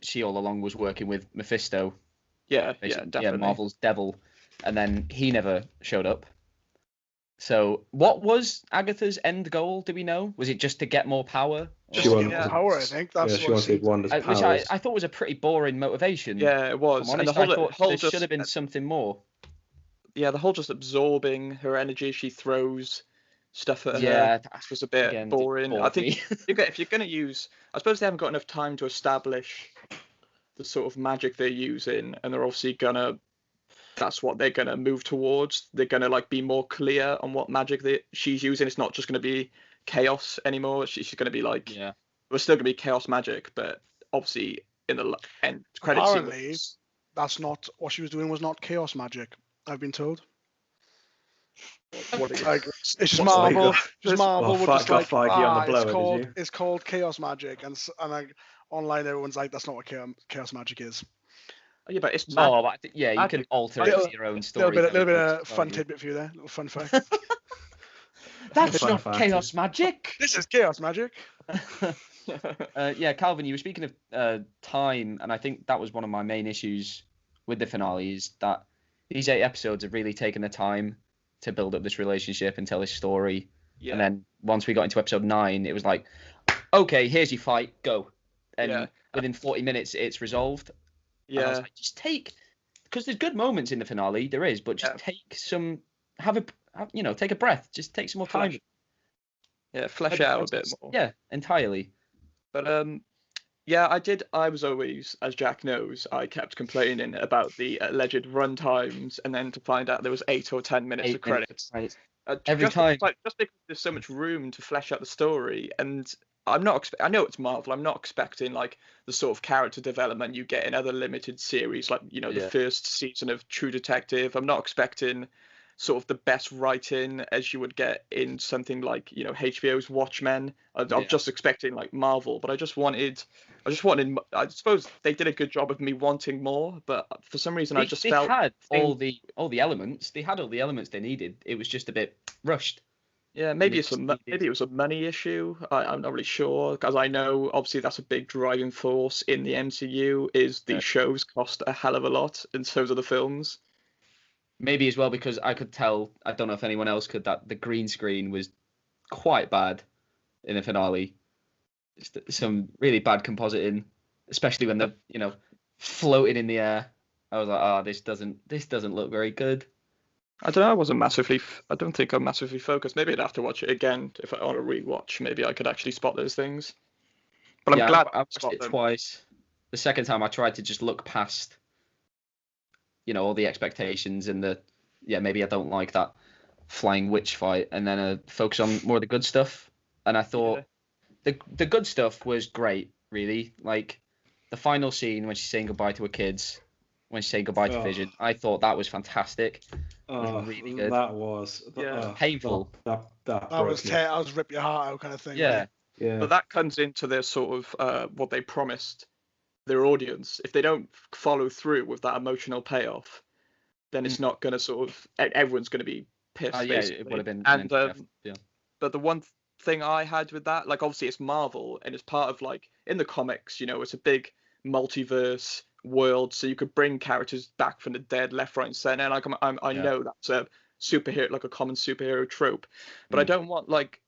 Speaker 1: she all along was working with Mephisto.
Speaker 2: Yeah, definitely.
Speaker 1: Yeah, Marvel's devil. And then he never showed up. So what was Agatha's end goal? Do we know? Was it just to get more power?
Speaker 3: She wanted
Speaker 4: power, I think. That's
Speaker 3: she wanted Wanda's powers.
Speaker 1: Which I thought was a pretty boring motivation.
Speaker 2: Yeah, it was.
Speaker 1: And I thought there should have been something more.
Speaker 2: Yeah, the whole just absorbing her energy, she throws stuff at her. This was a bit boring. I think if you're going to use... I suppose they haven't got enough time to establish the sort of magic they're using, and they're obviously going to... That's what they're going to move towards. They're going to like be more clear on what magic she's using. It's not just going to be chaos anymore. She's going to be like... Yeah. We're still going to be chaos magic, but obviously in the end credits...
Speaker 4: Apparently, that's not... What she was doing was not chaos magic, I've been told. It's just Marvel. Just Marvel would just like,
Speaker 3: on the blower,
Speaker 4: it's called chaos magic, and like online, everyone's like, that's not what chaos magic is.
Speaker 2: Yeah, but it's magic.
Speaker 1: You can alter it to your own story.
Speaker 4: A little bit of fun tidbit for you there. Little fun fact.
Speaker 1: That's not chaos magic.
Speaker 4: This is chaos magic.
Speaker 1: Calvin, you were speaking of time, and I think that was one of my main issues with the finale is that these 8 episodes have really taken the time to build up this relationship and tell this story. Yeah. And then once we got into episode 9, it was like, okay, here's your fight, go. And within 40 minutes, it's resolved. Yeah. And I was like, just take, because there's good moments in the finale, there is, but just take some, take a breath, just take some more time.
Speaker 2: Flesh out a bit more.
Speaker 1: Yeah, entirely.
Speaker 2: But I was always, as Jack knows, I kept complaining about the alleged run times, and then to find out there was 8 or 10 minutes of credits.
Speaker 1: Right. Every time.
Speaker 2: Just because there's so much room to flesh out the story, and I know it's Marvel. I'm not expecting like the sort of character development you get in other limited series, like the first season of True Detective. I'm not expecting sort of the best writing as you would get in something like HBO's Watchmen. I'm just expecting like Marvel, but I just wanted. I suppose they did a good job of me wanting more, but for some reason I just felt
Speaker 1: they had all the elements. They had all the elements they needed. It was just a bit rushed.
Speaker 2: Yeah, maybe it was a money issue. I'm not really sure, because I know obviously that's a big driving force in the MCU. Is these shows cost a hell of a lot, and so do the films.
Speaker 1: Maybe as well because I could tell. I don't know if anyone else could. That the green screen was quite bad in the finale. Some really bad compositing, especially when they're floating in the air. I was like, this doesn't look very good.
Speaker 2: I don't know. I don't think I'm massively focused. Maybe I'd have to watch it again if I want to rewatch. Maybe I could actually spot those things. But I'm glad
Speaker 1: I watched it twice. The second time I tried to just look past, all the expectations and maybe I don't like that flying witch fight, and then focus on more of the good stuff. And I thought the good stuff was great, really. Like the final scene when she's saying goodbye to her kids, when she's saying goodbye to Vision, I thought that was fantastic.
Speaker 3: Oh,
Speaker 1: really good.
Speaker 3: that was
Speaker 1: Painful.
Speaker 3: That
Speaker 4: That
Speaker 3: broke
Speaker 4: was
Speaker 3: me.
Speaker 4: that was rip your heart out kind of thing.
Speaker 1: Yeah.
Speaker 3: Yeah.
Speaker 2: But that comes into their sort of what they promised their audience. If they don't follow through with that emotional payoff, then it's not going to sort of everyone's going to be pissed.
Speaker 1: Yeah,
Speaker 2: basically.
Speaker 1: it would have been.
Speaker 2: And
Speaker 1: Yeah.
Speaker 2: but the one thing I had with that, like obviously it's Marvel and it's part of like in the comics, it's a big multiverse world, so you could bring characters back from the dead left, right, and center. And I know that's a superhero, like a common superhero trope, but I don't want like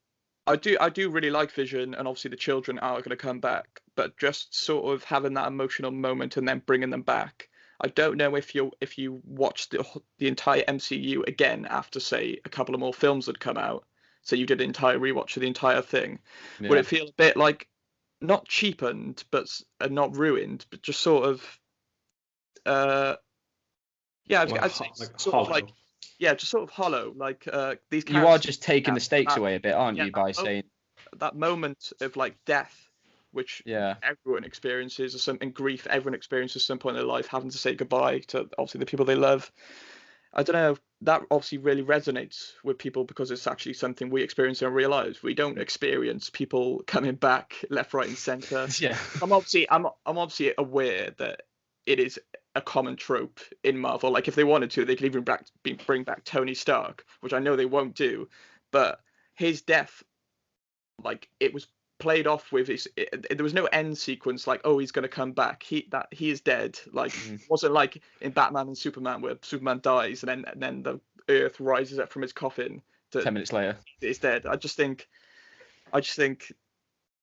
Speaker 2: I do really like Vision, and obviously the children are going to come back, but just sort of having that emotional moment and then bringing them back. I don't know if you watch the entire MCU again after say a couple of more films had come out, so you did an entire rewatch of the entire thing. Would it feel a bit like not cheapened, but not ruined, but just sort of I'd say
Speaker 3: like
Speaker 2: sort
Speaker 3: hollow.
Speaker 2: of like just sort of hollow. Like these
Speaker 1: You are just taking the stakes away a bit, aren't you, by saying
Speaker 2: that moment of like death, which everyone experiences, or something grief everyone experiences at some point in their life, having to say goodbye to obviously the people they love. I don't know. That obviously really resonates with people because it's actually something we experience in real lives. We don't experience people coming back left, right, and center.
Speaker 1: Yeah.
Speaker 2: I'm obviously aware that it is a common trope in Marvel. Like if they wanted to, they could even bring back Tony Stark, which I know they won't do. But his death, like it was played off with there was no end sequence like, oh, he's going to come back, he is dead. Like it wasn't like in Batman and Superman where Superman dies and then the earth rises up from his coffin
Speaker 1: 10 minutes later
Speaker 2: it's dead. I just think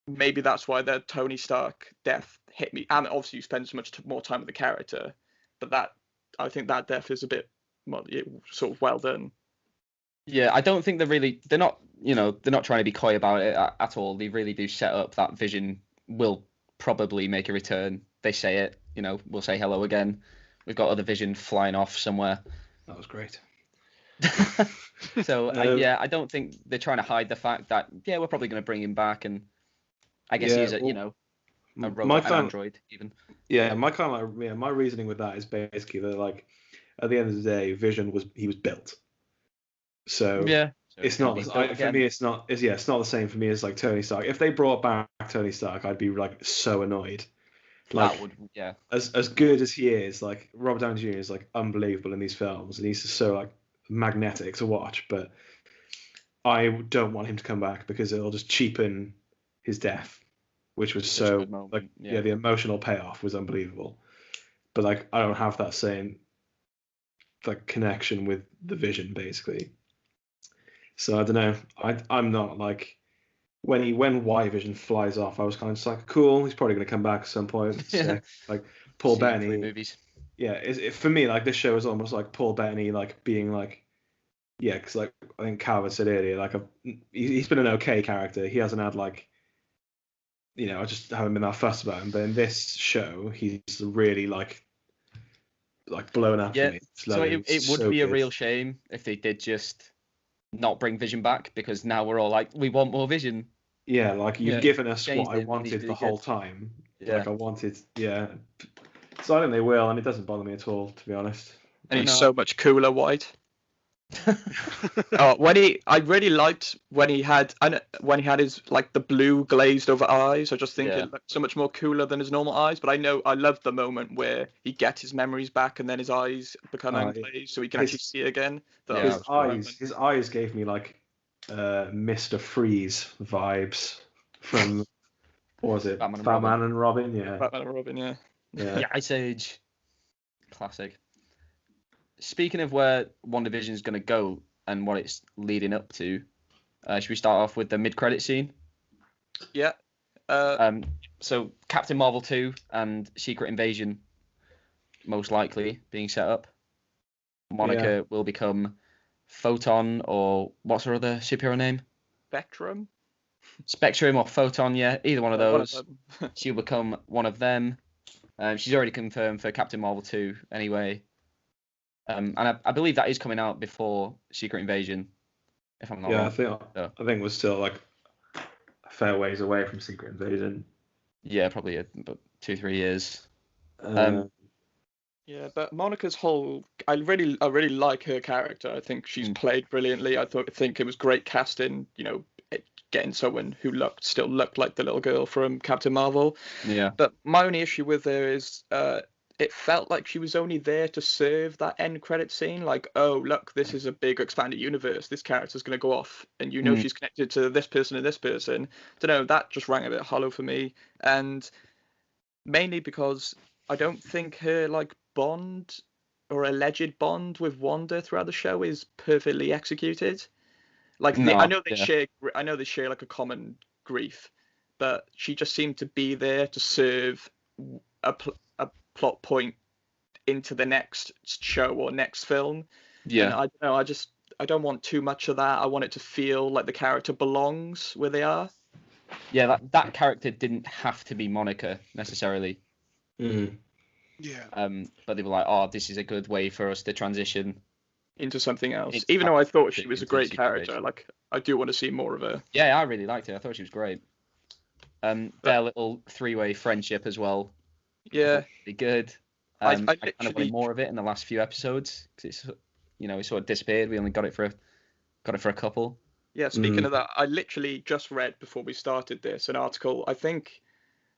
Speaker 2: maybe that's why the Tony Stark death hit me, and obviously you spend so much more time with the character, but I think that death is a bit sort of well done.
Speaker 1: Yeah, I don't think they're not trying to be coy about it at all. They really do set up that Vision will probably make a return. They say it, we'll say hello again. We've got other Vision flying off somewhere.
Speaker 3: That was great.
Speaker 1: So I don't think they're trying to hide the fact that we're probably going to bring him back, and I guess he's a robot, an android even.
Speaker 3: Yeah, my reasoning with that is basically that like at the end of the day, Vision was built. So it's not for me. It's not the same for me as like Tony Stark. If they brought back Tony Stark, I'd be like so annoyed. Like
Speaker 1: that would,
Speaker 3: as good as he is, like Robert Downey Jr. is like unbelievable in these films, and he's just so like magnetic to watch. But I don't want him to come back because it'll just cheapen his death, which was so like the emotional payoff was unbelievable. But like I don't have that same like connection with the Vision basically. So I don't know. I'm not like when White Vision flies off, I was kind of just like, cool. He's probably going to come back at some point. So, like Paul Bettany.
Speaker 1: Movies.
Speaker 3: Yeah, for me, like this show is almost like Paul Bettany, like being like, because like I think Calvin said earlier, like he's been an okay character. He hasn't had like, I just haven't been that fussed about him. But in this show, he's really like blown up.
Speaker 1: Yeah.
Speaker 3: For me.
Speaker 1: So it would be a real shame if they did just not bring Vision back, because now we're all like, we want more Vision.
Speaker 3: Yeah, like you've given us what I wanted the whole
Speaker 1: good.
Speaker 3: time.
Speaker 1: Yeah.
Speaker 3: Like I wanted, So I think they will, and it doesn't bother me at all, to be honest.
Speaker 2: And he's so much cooler, White. I really liked when he had his like the blue glazed over eyes. I just think it looked so much more cooler than his normal eyes. But I loved the moment where he gets his memories back and then his eyes become unglazed, so he can actually see again.
Speaker 3: His eyes gave me like Mr. Freeze vibes from what was it? Batman and Robin. Yeah.
Speaker 2: Batman and Robin. Yeah.
Speaker 1: Yeah. Ice Age. Classic. Speaking of where WandaVision is going to go and what it's leading up to, should we start off with the mid-credit scene?
Speaker 2: Yeah.
Speaker 1: So Captain Marvel 2 and Secret Invasion most likely being set up. Monica will become Photon, or what's her other superhero name? Spectrum or Photon, either one of those. She'll become one of them. She's already confirmed for Captain Marvel 2 anyway. And I believe that is coming out before Secret Invasion, if I'm not wrong.
Speaker 3: I think we're still like a fair ways away from Secret Invasion.
Speaker 1: Yeah, probably about 2-3 years.
Speaker 2: Yeah, but Monica's whole, I really like her character. I think she's played brilliantly. Think it was great casting. Getting someone who still looked like the little girl from Captain Marvel.
Speaker 1: Yeah.
Speaker 2: But my only issue with her is, it felt like she was only there to serve that end credit scene. Like, oh look, this is a big expanded universe. This character's going to go off, and she's connected to this person and this person. Don't know. That just rang a bit hollow for me, and mainly because I don't think her bond or alleged bond with Wanda throughout the show is perfectly executed. I know they share like a common grief, but she just seemed to be there to serve a plot point into the next show or next film.
Speaker 1: Yeah.
Speaker 2: And I don't know. I don't want too much of that. I want it to feel like the character belongs where they are.
Speaker 1: Yeah, that character didn't have to be Monica necessarily.
Speaker 3: Mm.
Speaker 4: Yeah.
Speaker 1: But they were like, oh, this is a good way for us to transition
Speaker 2: into something else. Even though I thought she was a great character, I do want to see more of her.
Speaker 1: Yeah, I really liked her. I thought she was great. Their little three-way friendship as well.
Speaker 2: Yeah,
Speaker 1: pretty good. I kind of wanted more of it in the last few episodes because it sort of disappeared. We only got it for a couple.
Speaker 2: Yeah, speaking of that, I literally just read before we started this an article. I think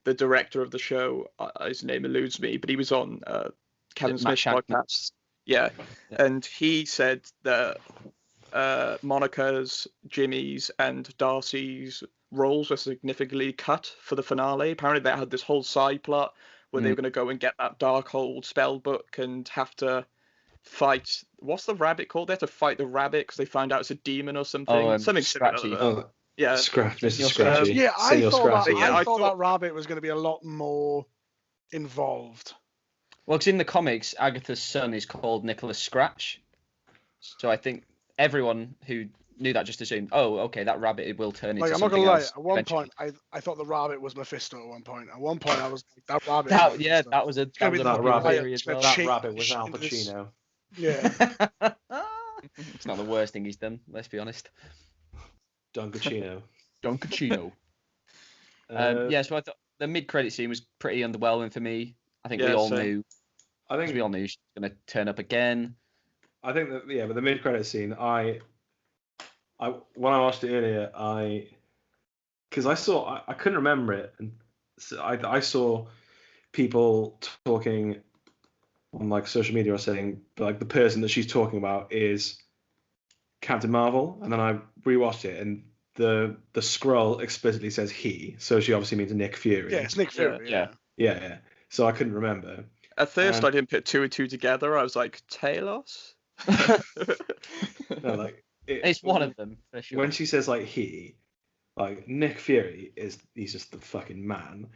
Speaker 2: the director of the show, his name eludes me, but he was on Kevin Smith's podcast. Yeah, and he said that Monica's, Jimmy's, and Darcy's roles were significantly cut for the finale. Apparently, they had this whole side plot where they were going to go and get that Darkhold spell book and have to fight. What's the rabbit called? They had to fight the rabbit because they found out it's a demon or something. Something
Speaker 1: Scratchy.
Speaker 2: similar. Yeah,
Speaker 3: Mr. Scratchy.
Speaker 4: Yeah, I thought
Speaker 2: that
Speaker 4: rabbit was going to be a lot more involved.
Speaker 1: Well, because in the comics, Agatha's son is called Nicholas Scratch. So I think everyone who knew that just assumed, oh, okay, that rabbit will turn into something else.
Speaker 4: I'm not going to lie, at one point, I thought the rabbit was Mephisto at one point. At one point, I was like, that rabbit
Speaker 1: that was a
Speaker 3: rabbit.
Speaker 1: as well.
Speaker 3: That rabbit was Al Pacino.
Speaker 4: Yeah.
Speaker 1: It's not the worst thing he's done, let's be honest.
Speaker 3: Dunkachino.
Speaker 1: So I thought the mid-credit scene was pretty underwhelming for me. I think we all knew. I think we all knew she was going to turn up again.
Speaker 3: I think that but the mid-credit scene, I when I watched it earlier, because I couldn't remember it, and so I saw people talking on social media or saying the person that she's talking about is Captain Marvel, and then I rewatched it and the scroll explicitly says he, so she obviously means Nick Fury.
Speaker 4: Yeah, it's Nick Fury.
Speaker 3: Yeah. So I couldn't remember.
Speaker 2: At first, I didn't put two and two together. I was like, Talos?
Speaker 3: No,
Speaker 1: it's one of them for sure.
Speaker 3: When she says he, Nick Fury he's just the fucking man.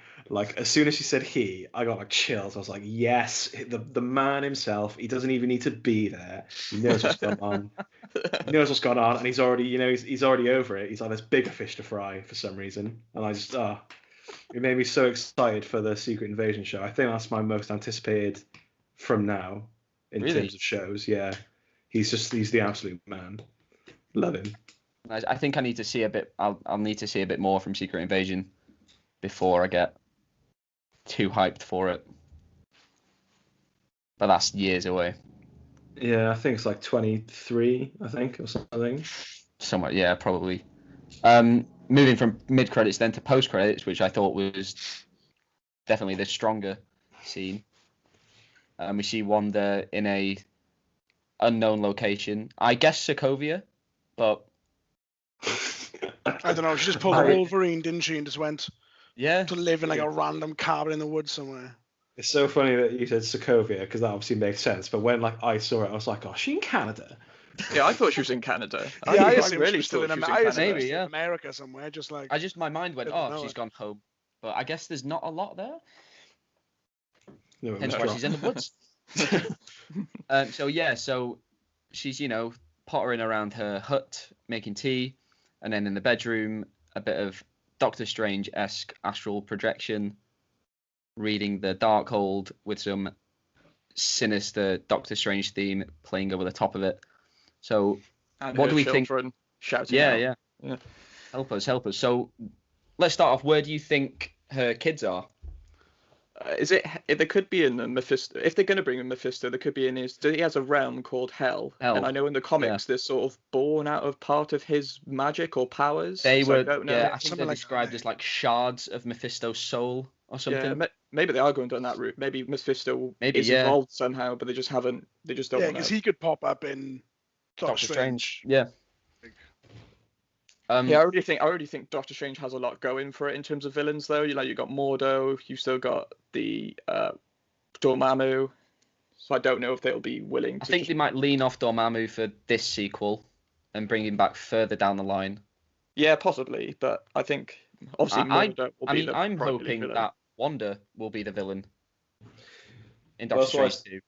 Speaker 3: As soon as she said he, I got chills. I was like, yes, the man himself. He doesn't even need to be there. He knows what's going on. And he's already, he's already over it. He's like, there's bigger fish to fry for some reason. And I just, it made me so excited for the Secret Invasion show. I think that's my most anticipated from now in terms of shows. Yeah, he's the absolute man. Love him.
Speaker 1: I think I need to see a bit. I'll need to see a bit more from Secret Invasion before I get too hyped for it. But that's years away.
Speaker 3: Yeah, I think it's 23. I think or something.
Speaker 1: Somewhat, yeah, probably. Moving from mid credits then to post credits, which I thought was definitely the stronger scene. We see Wanda in a unknown location. I guess Sokovia, but
Speaker 4: I don't know. She just pulled a Wolverine, didn't she, and just went to live in a random cabin in the woods somewhere.
Speaker 3: It's so funny that you said Sokovia because that obviously makes sense. But when I saw it, I was like, "Oh, she in Canada?"
Speaker 2: Yeah, I thought she was in Canada.
Speaker 4: I assumed really still in
Speaker 2: America.
Speaker 4: Maybe, America somewhere. Just
Speaker 1: my mind went, she's gone home. But I guess there's not a lot there.
Speaker 3: No,
Speaker 1: hence why she's in the woods. So she's pottering around her hut making tea, and then in the bedroom a bit of Doctor Strange-esque astral projection, reading the Darkhold with some sinister Doctor Strange theme playing over the top of it. So
Speaker 2: and
Speaker 1: what do we think?
Speaker 2: Shouting
Speaker 1: yeah. Help us. So let's start off. Where do you think her kids are?
Speaker 2: Is it? There could be in the Mephisto. If they're going to bring in Mephisto, there could be in his. He has a realm called Hell,
Speaker 1: Hell,
Speaker 2: and I know in the comics they're sort of born out of part of his magic or powers.
Speaker 1: They
Speaker 2: so I
Speaker 1: were,
Speaker 2: don't know.
Speaker 1: yeah,
Speaker 4: Yeah,
Speaker 1: I think
Speaker 4: something
Speaker 1: they're
Speaker 4: like
Speaker 1: described
Speaker 4: that.
Speaker 1: as like shards of Mephisto's soul or something.
Speaker 2: Yeah, maybe they are going down that route. Maybe Mephisto
Speaker 1: Maybe,
Speaker 2: is
Speaker 1: yeah.
Speaker 2: involved somehow, but they just haven't. They just don't
Speaker 4: Yeah,
Speaker 2: want
Speaker 4: because
Speaker 2: to.
Speaker 4: he could pop up in Doctor
Speaker 1: Doctor Strange.
Speaker 4: Strange.
Speaker 1: Yeah.
Speaker 2: Yeah, I already think Doctor Strange has a lot going for it in terms of villains, though. You got Mordo, you still got the Dormammu, so I don't know if they'll be willing to.
Speaker 1: I think they might lean off Dormammu for this sequel and bring him back further down the line.
Speaker 2: Yeah, possibly, but I think obviously Mordo will be the
Speaker 1: I'm
Speaker 2: primary
Speaker 1: hoping
Speaker 2: villain.
Speaker 1: that Wanda will be the villain in Doctor Strange 2.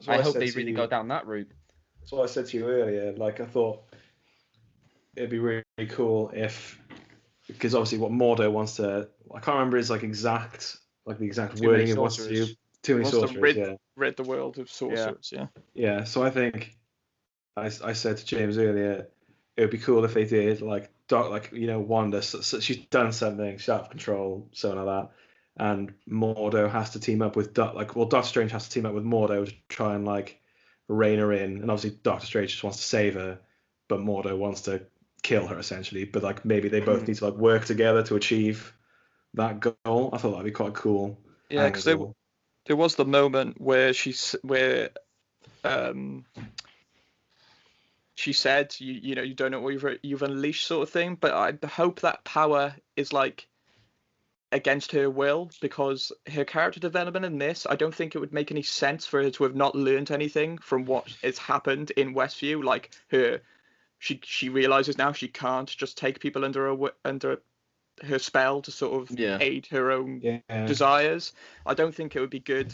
Speaker 1: I hope they really go down that route.
Speaker 3: That's what I said to you earlier. Like, I thought it'd be really cool if, because obviously what Mordo wants to, I can't remember his exact
Speaker 1: Too
Speaker 3: wording
Speaker 1: many
Speaker 3: he wants to do.
Speaker 1: sorcerers.
Speaker 3: Too many
Speaker 2: Wants to
Speaker 3: sorcerers,
Speaker 2: rid the world of sorcerers. Yeah.
Speaker 3: Yeah, so I think I said to James earlier, it would be cool if they did Wanda. So she's done something, she's out of control, something like that, and Mordo has to team up with Doctor Strange has to team up with Mordo to try and rein her in, and obviously Doctor Strange just wants to save her, but Mordo wants to kill her essentially. But maybe they both need to work together to achieve that goal. I thought that'd be quite cool.
Speaker 2: Yeah, because there was the moment where she said, you don't know what you've unleashed, sort of thing. But I hope that power is against her will, because her character development in this, I don't think it would make any sense for her to have not learned anything from what has happened in Westview. Like she realizes now she can't just take people under her spell to sort of aid her own desires. I don't think it would be good.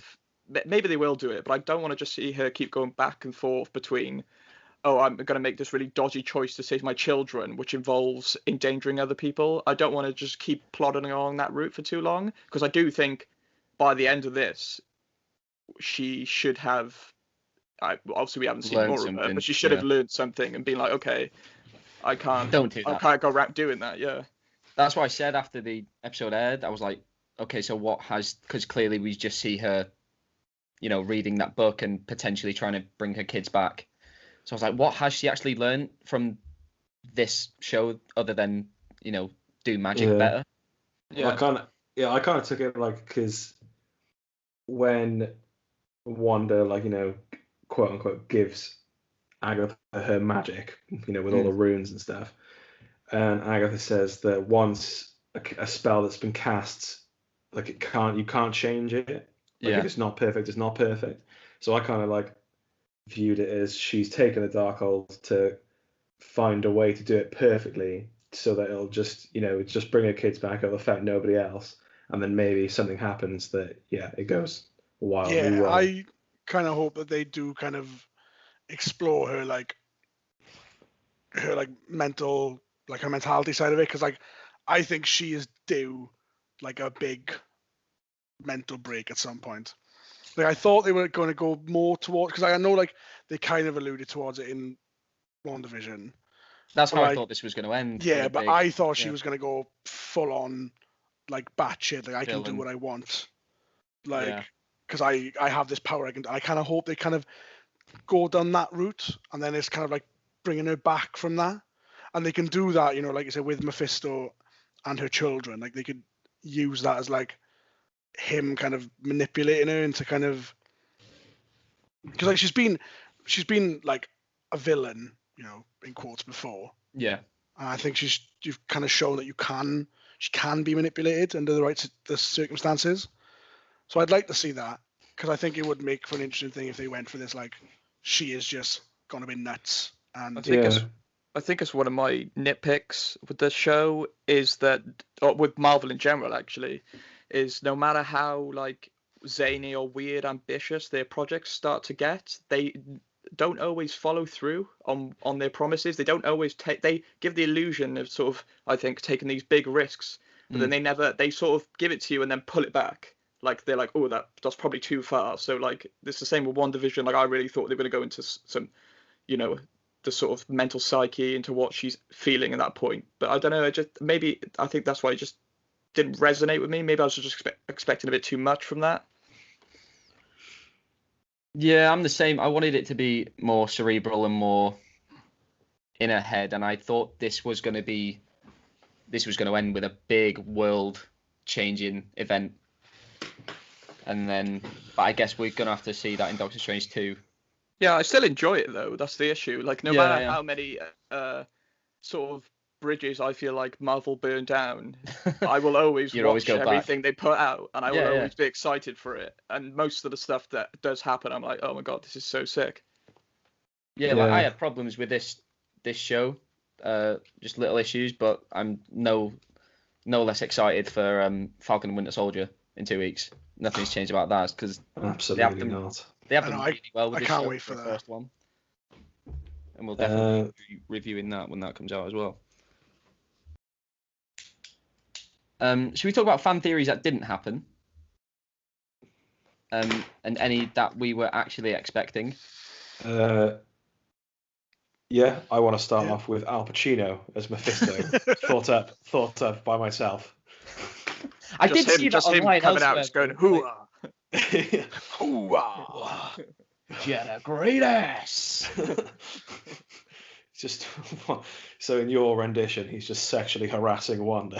Speaker 2: Maybe they will do it, but I don't want to just see her keep going back and forth between, oh, I'm going to make this really dodgy choice to save my children, which involves endangering other people. I don't want to just keep plodding along that route for too long, because I do think by the end of this, she should have. Obviously, we haven't seen more of her, but she should have learned something and been like, okay, I can't go around doing that. Yeah.
Speaker 1: That's what I said after the episode aired. I was like, okay, so what because clearly we just see her, reading that book and potentially trying to bring her kids back. So I was like, what has she actually learned from this show other than, do magic better?
Speaker 2: Yeah.
Speaker 3: I kind of took it because when Wanda, quote unquote, gives Agatha her magic, with all the runes and stuff. And Agatha says that once a spell that's been cast, you can't change it. If it's not perfect, it's not perfect. So I kind of viewed it as she's taken the Darkhold to find a way to do it perfectly, so that it'll just bring her kids back. It'll affect nobody else, and then maybe something happens that it goes wildly wrong.
Speaker 4: I kind of hope that they do kind of explore her her mental. Her mentality side of it, because I think she is due a big mental break at some point. I thought they were going to go more towards, because I know they kind of alluded towards it in WandaVision.
Speaker 1: That's how I thought this was going to end.
Speaker 4: Yeah, but I thought she was going to go full on batshit. I can do what I want. Because I have this power. I kind of hope they kind of go down that route, and then it's kind of bringing her back from that. And they can do that, like you said, with Mephisto and her children. They could use that as him kind of manipulating her into kind of, because she's been a villain, in quotes before.
Speaker 1: Yeah.
Speaker 4: And I think you've kind of shown that she can be manipulated under the circumstances. So I'd like to see that, because I think it would make for an interesting thing if they went for this she is just gonna be nuts. And
Speaker 2: I think it's one of my nitpicks with the show is that, or with Marvel in general actually, is no matter how zany or weird, ambitious their projects start to get, they don't always follow through on their promises. They don't always they give the illusion of sort of, I think, taking these big risks, but then they sort of give it to you and then pull it back. They're like, oh, that's probably too far. So it's the same with WandaVision. I really thought they were going to go into some, the sort of mental psyche, into what she's feeling at that point. But I don't know. I think that's why didn't resonate with me. Maybe I was just expecting a bit too much from that.
Speaker 1: Yeah, I'm the same. I wanted it to be more cerebral and more in her head, and I thought this was going to end with a big world-changing event. And then, but I guess we're going to have to see that in Doctor Strange 2.
Speaker 2: Yeah, I still enjoy it though. That's the issue. Like, no matter how many sort of bridges I feel like Marvel burned down, I will always watch everything they put out, and I will always be excited for it. And most of the stuff that does happen, I'm like, oh my god, this is so sick.
Speaker 1: Yeah, like I had problems with this show, just little issues, but I'm no less excited for Falcon and Winter Soldier in 2 weeks. Nothing's changed about that because
Speaker 3: absolutely not.
Speaker 1: They have them really well with
Speaker 4: I
Speaker 1: this
Speaker 4: can't
Speaker 1: show,
Speaker 4: wait for
Speaker 1: the
Speaker 4: that.
Speaker 1: first one, and we'll definitely be reviewing that when that comes out as well. Should we talk about fan theories that didn't happen? And any that we were actually expecting?
Speaker 3: Yeah, I want to start off with Al Pacino as Mephisto. thought up by myself.
Speaker 1: I did see that online
Speaker 2: coming out, just going hoo-ah.
Speaker 1: Hoo-ah. Jenna, great ass.
Speaker 3: Just so in your rendition, he's just sexually harassing Wanda.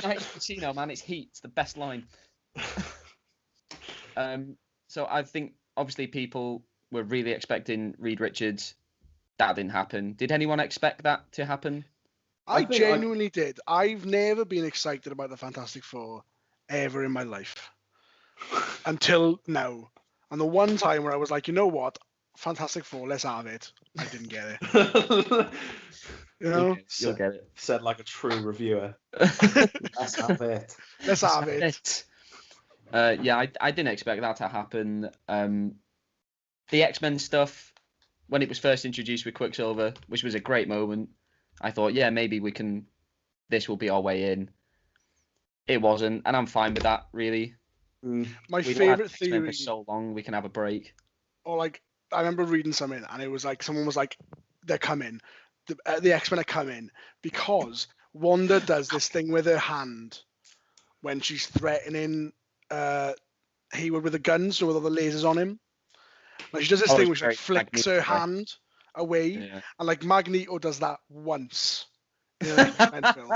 Speaker 1: Nice Pacino, man. It's heat. It's the best line. So I think obviously people were really expecting Reed Richards. That didn't happen. Did anyone expect that to happen?
Speaker 4: I genuinely did. I've never been excited about the Fantastic Four ever in my life until now. And the one time where I was like, you know what? Fantastic Four, let's have it. I didn't get it. You know?
Speaker 1: You'll get it.
Speaker 3: Said like a true reviewer. Let's have it.
Speaker 4: Let's have it.
Speaker 1: Yeah, I didn't expect that to happen. The X-Men stuff, when it was first introduced with Quicksilver, which was a great moment, I thought, yeah, maybe this will be our way in. It wasn't, and I'm fine with that, really.
Speaker 4: My favorite theory
Speaker 1: for so long, we can have a break.
Speaker 4: Or like, I remember reading something, and it was like someone was like, "They're coming, the X-Men are coming," because Wanda does this thing with her hand when she's threatening Hayward with the guns or with all the lasers on him. Like she does this thing which like flicks her hand away, and like Magneto does that once in an X-Men film,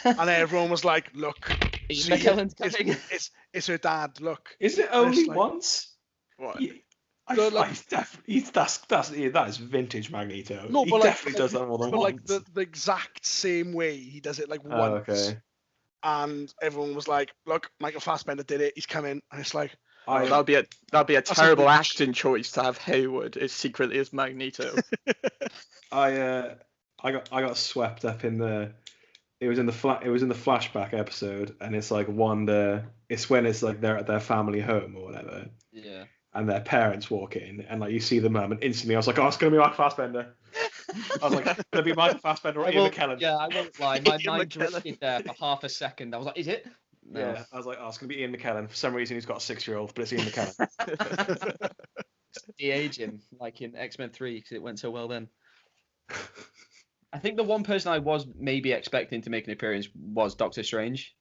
Speaker 4: and everyone was like, "Look,
Speaker 1: it's
Speaker 4: her dad. Look,
Speaker 3: is it only once?
Speaker 2: What?
Speaker 3: That is vintage Magneto.
Speaker 4: No,
Speaker 3: he
Speaker 4: but
Speaker 3: definitely does that more than once.
Speaker 4: But like the exact same way he does it like once.
Speaker 3: Okay.
Speaker 4: And everyone was like, "Look, Michael Fassbender did it. He's coming." And it's like,
Speaker 2: that'd be a terrible acting choice to have Hayward as secretly as Magneto.
Speaker 3: I got swept up in the. It was in the flashback episode, and it's like Wanda. It's when it's like they're at their family home or whatever.
Speaker 1: Yeah.
Speaker 3: And their parents walk in, and like you see the mum, and instantly I was like, "Oh, it's gonna be Michael Fassbender." I was like, "It's gonna be Michael Fassbender or Ian McKellen."
Speaker 1: Yeah, I won't lie. My mind drifted there for half a second. I was like, "Is it?" No.
Speaker 3: Yeah, I was like, "Oh, it's gonna be Ian McKellen." For some reason, he's got a 6-year-old, but it's Ian McKellen.
Speaker 1: De-age him, like in X-Men 3, because it went so well then. I think the one person I was maybe expecting to make an appearance was Doctor Strange.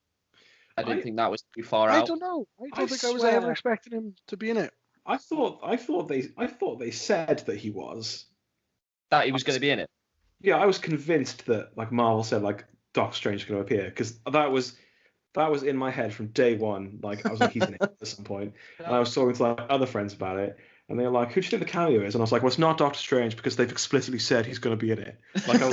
Speaker 1: I didn't think that was too far out.
Speaker 4: I don't know. I don't think I was ever expecting him to be in it.
Speaker 3: I thought they said that he was.
Speaker 1: That he was going to be in it.
Speaker 3: Yeah, I was convinced that like Marvel said like Doctor Strange is going to appear because that was in my head from day one. Like I was like he's in it at some point, and I was talking to like other friends about it, and they were like, "Who do you think the cameo is?" And I was like, "Well, it's not Doctor Strange because they've explicitly said he's going to be in it." Like I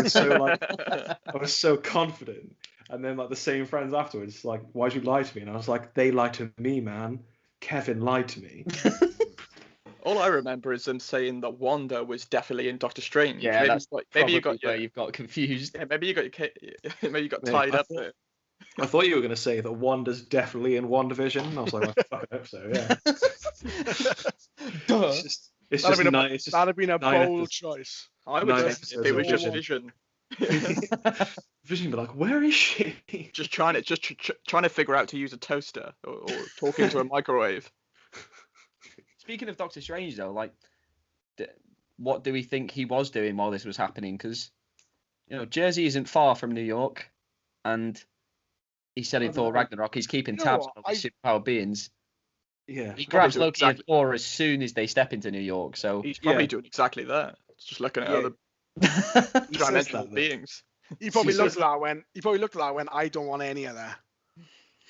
Speaker 3: was so confident, and then like the same friends afterwards like, "Why'd you lie to me?" And I was like, "They lied to me, man. Kevin lied to me."
Speaker 2: All I remember is them saying that Wanda was definitely in Doctor Strange.
Speaker 1: Yeah, that's
Speaker 2: maybe
Speaker 1: you've got confused.
Speaker 2: Yeah, maybe you got tied up there.
Speaker 3: I thought you were going to say that Wanda's definitely in WandaVision. And I was like, I fucking hope so. Yeah.
Speaker 1: Duh.
Speaker 4: That'd have been a bold choice.
Speaker 2: I would say if it was just Vision.
Speaker 3: Vision be like, where is she?
Speaker 2: Just trying to figure out to use a toaster or talk into a microwave.
Speaker 1: Speaking of Doctor Strange, though, like, what do we think he was doing while this was happening? Because, Jersey isn't far from New York, and He's selling
Speaker 4: I don't
Speaker 1: Thor
Speaker 4: know.
Speaker 1: Ragnarok. He's keeping
Speaker 4: You know
Speaker 1: tabs
Speaker 4: what?
Speaker 1: on all these superpowered beings.
Speaker 3: Yeah.
Speaker 1: He
Speaker 2: Probably
Speaker 1: grabs
Speaker 2: do
Speaker 1: Loki
Speaker 2: exactly-
Speaker 1: and Thor as soon as they step into New York. So
Speaker 2: He's probably
Speaker 3: Yeah.
Speaker 2: doing exactly that. Just looking at
Speaker 3: Yeah.
Speaker 2: other
Speaker 3: He says
Speaker 2: dimensional
Speaker 3: that, though.
Speaker 2: beings.
Speaker 4: He probably
Speaker 3: He
Speaker 4: looked
Speaker 3: says-
Speaker 4: at that when I don't want any of that.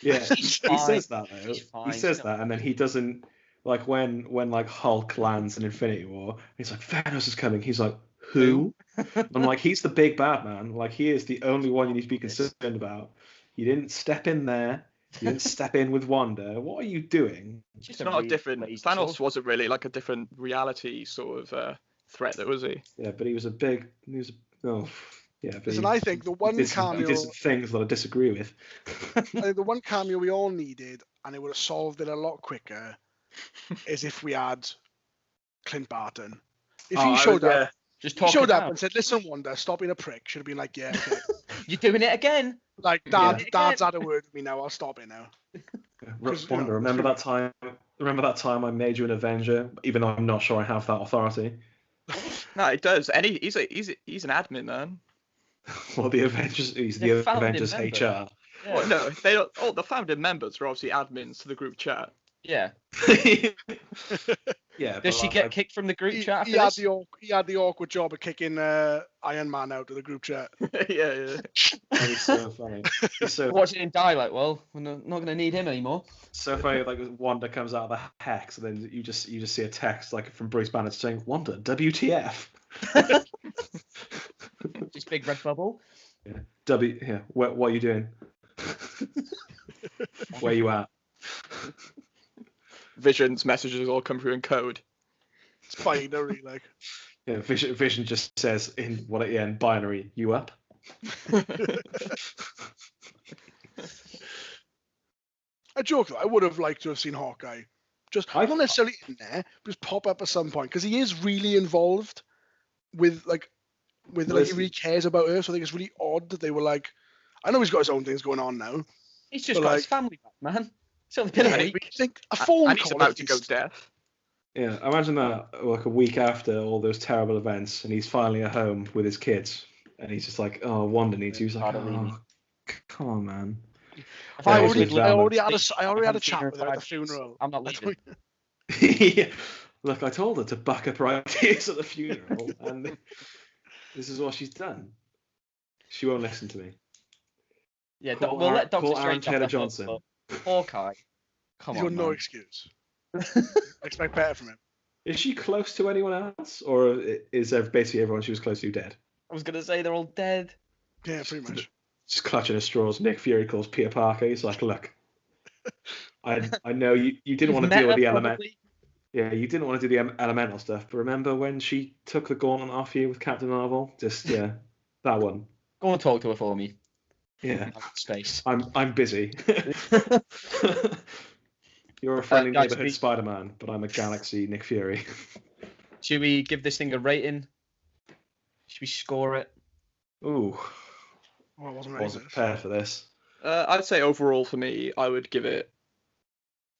Speaker 3: Yeah,
Speaker 1: He's
Speaker 3: he
Speaker 1: fine.
Speaker 3: says that though.
Speaker 1: He's
Speaker 3: He
Speaker 1: fine.
Speaker 3: says
Speaker 1: He's
Speaker 3: that, and then he doesn't like when like Hulk lands in Infinity War. He's like, Thanos is coming. He's like, who? I'm like, he's the big bad man. Like, he is the only one you need to be concerned about. You didn't step in there. You didn't step in with Wanda. What are you doing?
Speaker 2: It's not a
Speaker 1: really
Speaker 2: different.
Speaker 1: lazy
Speaker 2: Thanos
Speaker 1: choice.
Speaker 2: wasn't really like a different reality sort of threat, though, was he?
Speaker 3: Yeah, but he was a big. He was. Oh, yeah. But
Speaker 4: Listen,
Speaker 3: he,
Speaker 4: I think the one
Speaker 3: he did some
Speaker 4: cameo,
Speaker 3: things that I disagree with.
Speaker 4: I think the one cameo we all needed, and it would have solved it a lot quicker, is if we had Clint Barton. If he showed up,
Speaker 1: Just
Speaker 4: he
Speaker 1: talk
Speaker 4: showed
Speaker 1: it
Speaker 4: up
Speaker 1: out.
Speaker 4: and said, "Listen, Wanda, stop being a prick." Should have been like, "Yeah, okay."
Speaker 1: You're doing it again.
Speaker 4: Like,
Speaker 1: Yeah.
Speaker 4: Dad's had a word with me now. I'll stop it now.
Speaker 3: Wanda,
Speaker 4: 'Cause, you know,
Speaker 3: remember that time? Remember that time I made you an Avenger, even though I'm not sure I have that authority.
Speaker 2: No, it does. And he's an admin, man.
Speaker 3: Well, the Avengers. He's
Speaker 1: They're
Speaker 3: the
Speaker 1: founding
Speaker 3: Avengers
Speaker 1: members.
Speaker 3: HR.
Speaker 1: Yeah.
Speaker 2: Well, no, they don't. Oh, the founding members are obviously admins to the group chat.
Speaker 1: Yeah.
Speaker 3: Yeah.
Speaker 1: Does she get kicked from the group chat after this?
Speaker 4: He had the awkward job of kicking Iron Man out of the group chat.
Speaker 2: Yeah.
Speaker 3: He's so funny. He's so
Speaker 1: Watching him die, like, well, we're not going to need him anymore.
Speaker 3: so funny. Like Wanda comes out of the hex, and then you just see a text like from Bruce Banner saying, "Wanda, WTF?"
Speaker 1: Just big red bubble.
Speaker 3: Yeah. Yeah. What are you doing? Where you at?
Speaker 2: Vision's messages all come through in code.
Speaker 4: It's binary, like.
Speaker 3: Yeah. Vision just says in binary. You up?
Speaker 4: I joke though. I would have liked to have seen Hawkeye. Not necessarily in there, but just pop up at some point because he is really involved with he really cares about her. So I think it's really odd that they were like, I know he's got his own things going on now.
Speaker 1: He's just
Speaker 4: But,
Speaker 1: got his family back, man. It's only been a
Speaker 4: Yeah,
Speaker 1: week.
Speaker 4: but you think a phone
Speaker 2: And he's
Speaker 4: call
Speaker 2: about
Speaker 4: at
Speaker 2: to go
Speaker 4: least.
Speaker 2: deaf.
Speaker 3: Yeah. Imagine that like a week after all those terrible events, and he's finally at home with his kids, and he's just like, "Oh, Wanda needs you." He's like,
Speaker 1: Hardly.
Speaker 3: "Oh, come on, man."
Speaker 1: If
Speaker 3: I
Speaker 1: was
Speaker 3: already-
Speaker 1: with
Speaker 3: I
Speaker 1: Lamb,
Speaker 4: already had a
Speaker 1: haven't seen
Speaker 4: chat
Speaker 1: her
Speaker 4: with
Speaker 1: in
Speaker 4: her at the
Speaker 1: 5 months.
Speaker 4: funeral.
Speaker 1: I'm not leaving.
Speaker 3: Yeah. Look, I told her to buck up her ideas at the funeral, and this is what she's done. She won't listen to me.
Speaker 1: Yeah,
Speaker 3: Call
Speaker 1: we'll let Doctor
Speaker 3: call Aaron
Speaker 1: Strange off
Speaker 3: Taylor
Speaker 1: the hook,
Speaker 3: Johnson.
Speaker 1: but Hawkeye, come
Speaker 4: He's got
Speaker 1: on,
Speaker 4: no
Speaker 1: man.
Speaker 4: excuse. Expect better from him.
Speaker 3: Is she close to anyone else, or is basically everyone she was close to dead?
Speaker 1: I was gonna say they're all dead.
Speaker 4: Yeah, pretty much.
Speaker 3: Just clutching at straws. Nick Fury calls Peter Parker. He's like, "Look, I know you didn't want to deal with the element. Yeah, you didn't want to do the elemental stuff, but remember when she took the gauntlet off you with Captain Marvel? Just that one.
Speaker 1: Go and talk to her for me.
Speaker 3: Yeah,
Speaker 1: Space.
Speaker 3: I'm busy. You're a friendly
Speaker 1: guys,
Speaker 3: neighborhood Spider-Man, but I'm a galaxy Nick Fury.
Speaker 1: Should we give this thing a rating? Should we score it?
Speaker 3: Ooh,
Speaker 4: Well, I wasn't
Speaker 3: I
Speaker 4: ready
Speaker 3: wasn't
Speaker 4: for this.
Speaker 3: prepared for this.
Speaker 2: I'd say overall for me, I would give it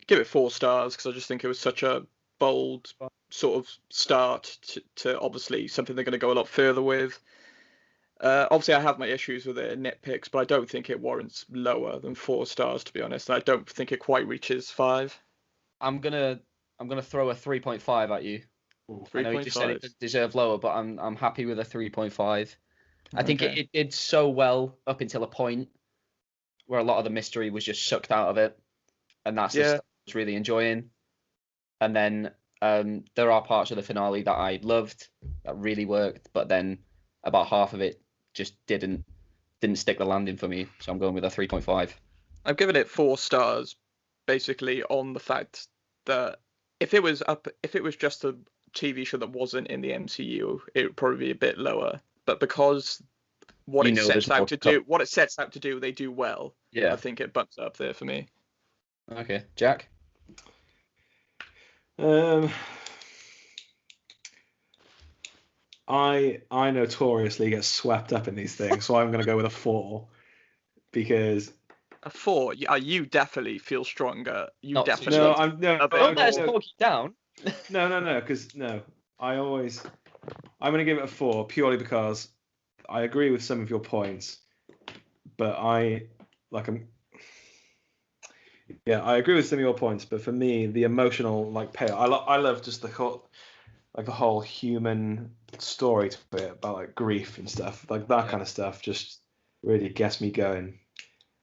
Speaker 2: 4 stars because I just think it was such a bold sort of start to obviously something they're going to go a lot further with. Obviously, I have my issues with it and nitpicks, but I don't think it warrants lower than 4 stars, to be honest. I don't think it quite reaches 5.
Speaker 1: I'm gonna throw a 3.5 at you.
Speaker 3: Ooh,
Speaker 1: I know you just said it
Speaker 2: 3.5.
Speaker 1: doesn't deserve lower, but I'm happy with a 3.5. I think it did so well up until a point where a lot of the mystery was just sucked out of it, and that's the stuff I was really enjoying. And then there are parts of the finale that I loved, that really worked, but then about half of it just didn't stick the landing for me. So I'm going with a 3.5.
Speaker 2: I've given it 4 stars, basically on the fact that if it was just a TV show that wasn't in the MCU, it would probably be a bit lower. But because what it sets out to do, they do well.
Speaker 1: Yeah.
Speaker 2: I think it bumps up there for me.
Speaker 1: Okay, Jack.
Speaker 3: I notoriously get swept up in these things, so I'm going to go with a 4 because
Speaker 2: A 4, you definitely feel stronger. You
Speaker 1: Not
Speaker 2: definitely.
Speaker 1: too Don't let us
Speaker 3: no,
Speaker 1: talk you down.
Speaker 3: because I'm going to give it a 4 purely because I agree with some of your points, but I'm Yeah, I agree with some of your points, but for me, the emotional like payoff. I love just the whole human story to it about like grief and stuff. Like that kind of stuff just really gets me going.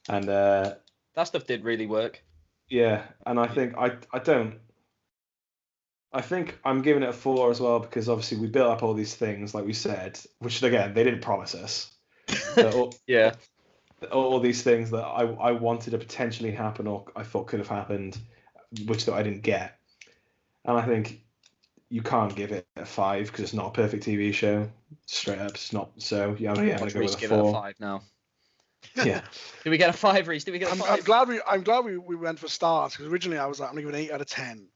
Speaker 3: And
Speaker 1: That stuff did really work.
Speaker 3: yeah, and I think I think I'm giving it a 4 as well because obviously we built up all these things like we said, which again they didn't promise us.
Speaker 1: Yeah.
Speaker 3: All these things that I wanted to potentially happen or I thought could have happened, which I didn't get. And I think you can't give it a 5 because it's not a perfect TV show. Straight up, it's not. So yeah, I'm gonna go with a 4.
Speaker 1: Give it a 5 now.
Speaker 3: Yeah.
Speaker 1: Did we get a 5, Reese? Did we get a 5?
Speaker 4: I'm glad we went for stars because originally I was like, I'm gonna give it an 8 out of 10.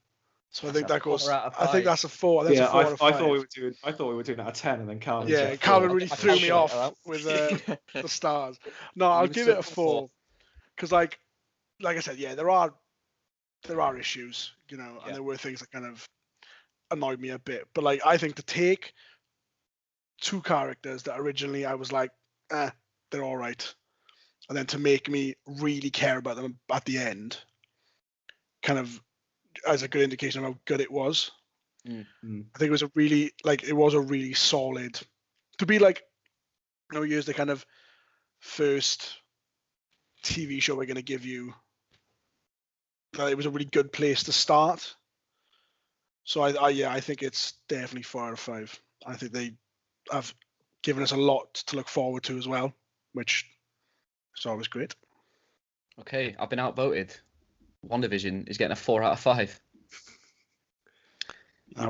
Speaker 4: So I think that goes. I think that's a 4. That's
Speaker 3: yeah,
Speaker 4: a 4 out of 5.
Speaker 3: I thought we were doing out of 10, and then Calvin.
Speaker 4: Yeah, Calvin really threw me off with the stars. No, I'll give it a 4 because, like I said, yeah, there are issues, you know, and there were things that kind of annoyed me a bit. But like, I think to take 2 characters that originally I was like, they're all right, and then to make me really care about them at the end, kind of as a good indication of how good it was. I think it was a really solid to be like, you know, use the kind of first TV show we're going to give you. It was a really good place to start. So I think it's definitely 4 out of 5. I think they have given us a lot to look forward to as well, which is always great.
Speaker 1: Okay, I've been outvoted. WandaVision is getting a 4 out of 5.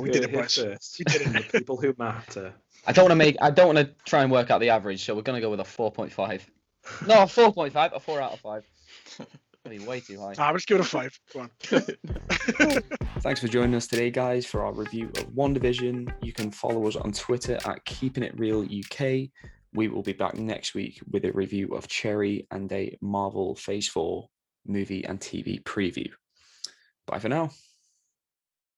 Speaker 4: We did it, boys.
Speaker 3: First. We did it. The people who matter.
Speaker 1: I don't want to try and work out the average, so we're going to go with a 4.5. No, a 4.5, a 4 out of 5. Way too high.
Speaker 4: I'll just give it a 5. Go on.
Speaker 5: Thanks for joining us today, guys, for our review of WandaVision. You can follow us on Twitter at KeepingItRealUK. We will be back next week with a review of Cherry and a Marvel Phase 4 movie and TV preview. Bye for now.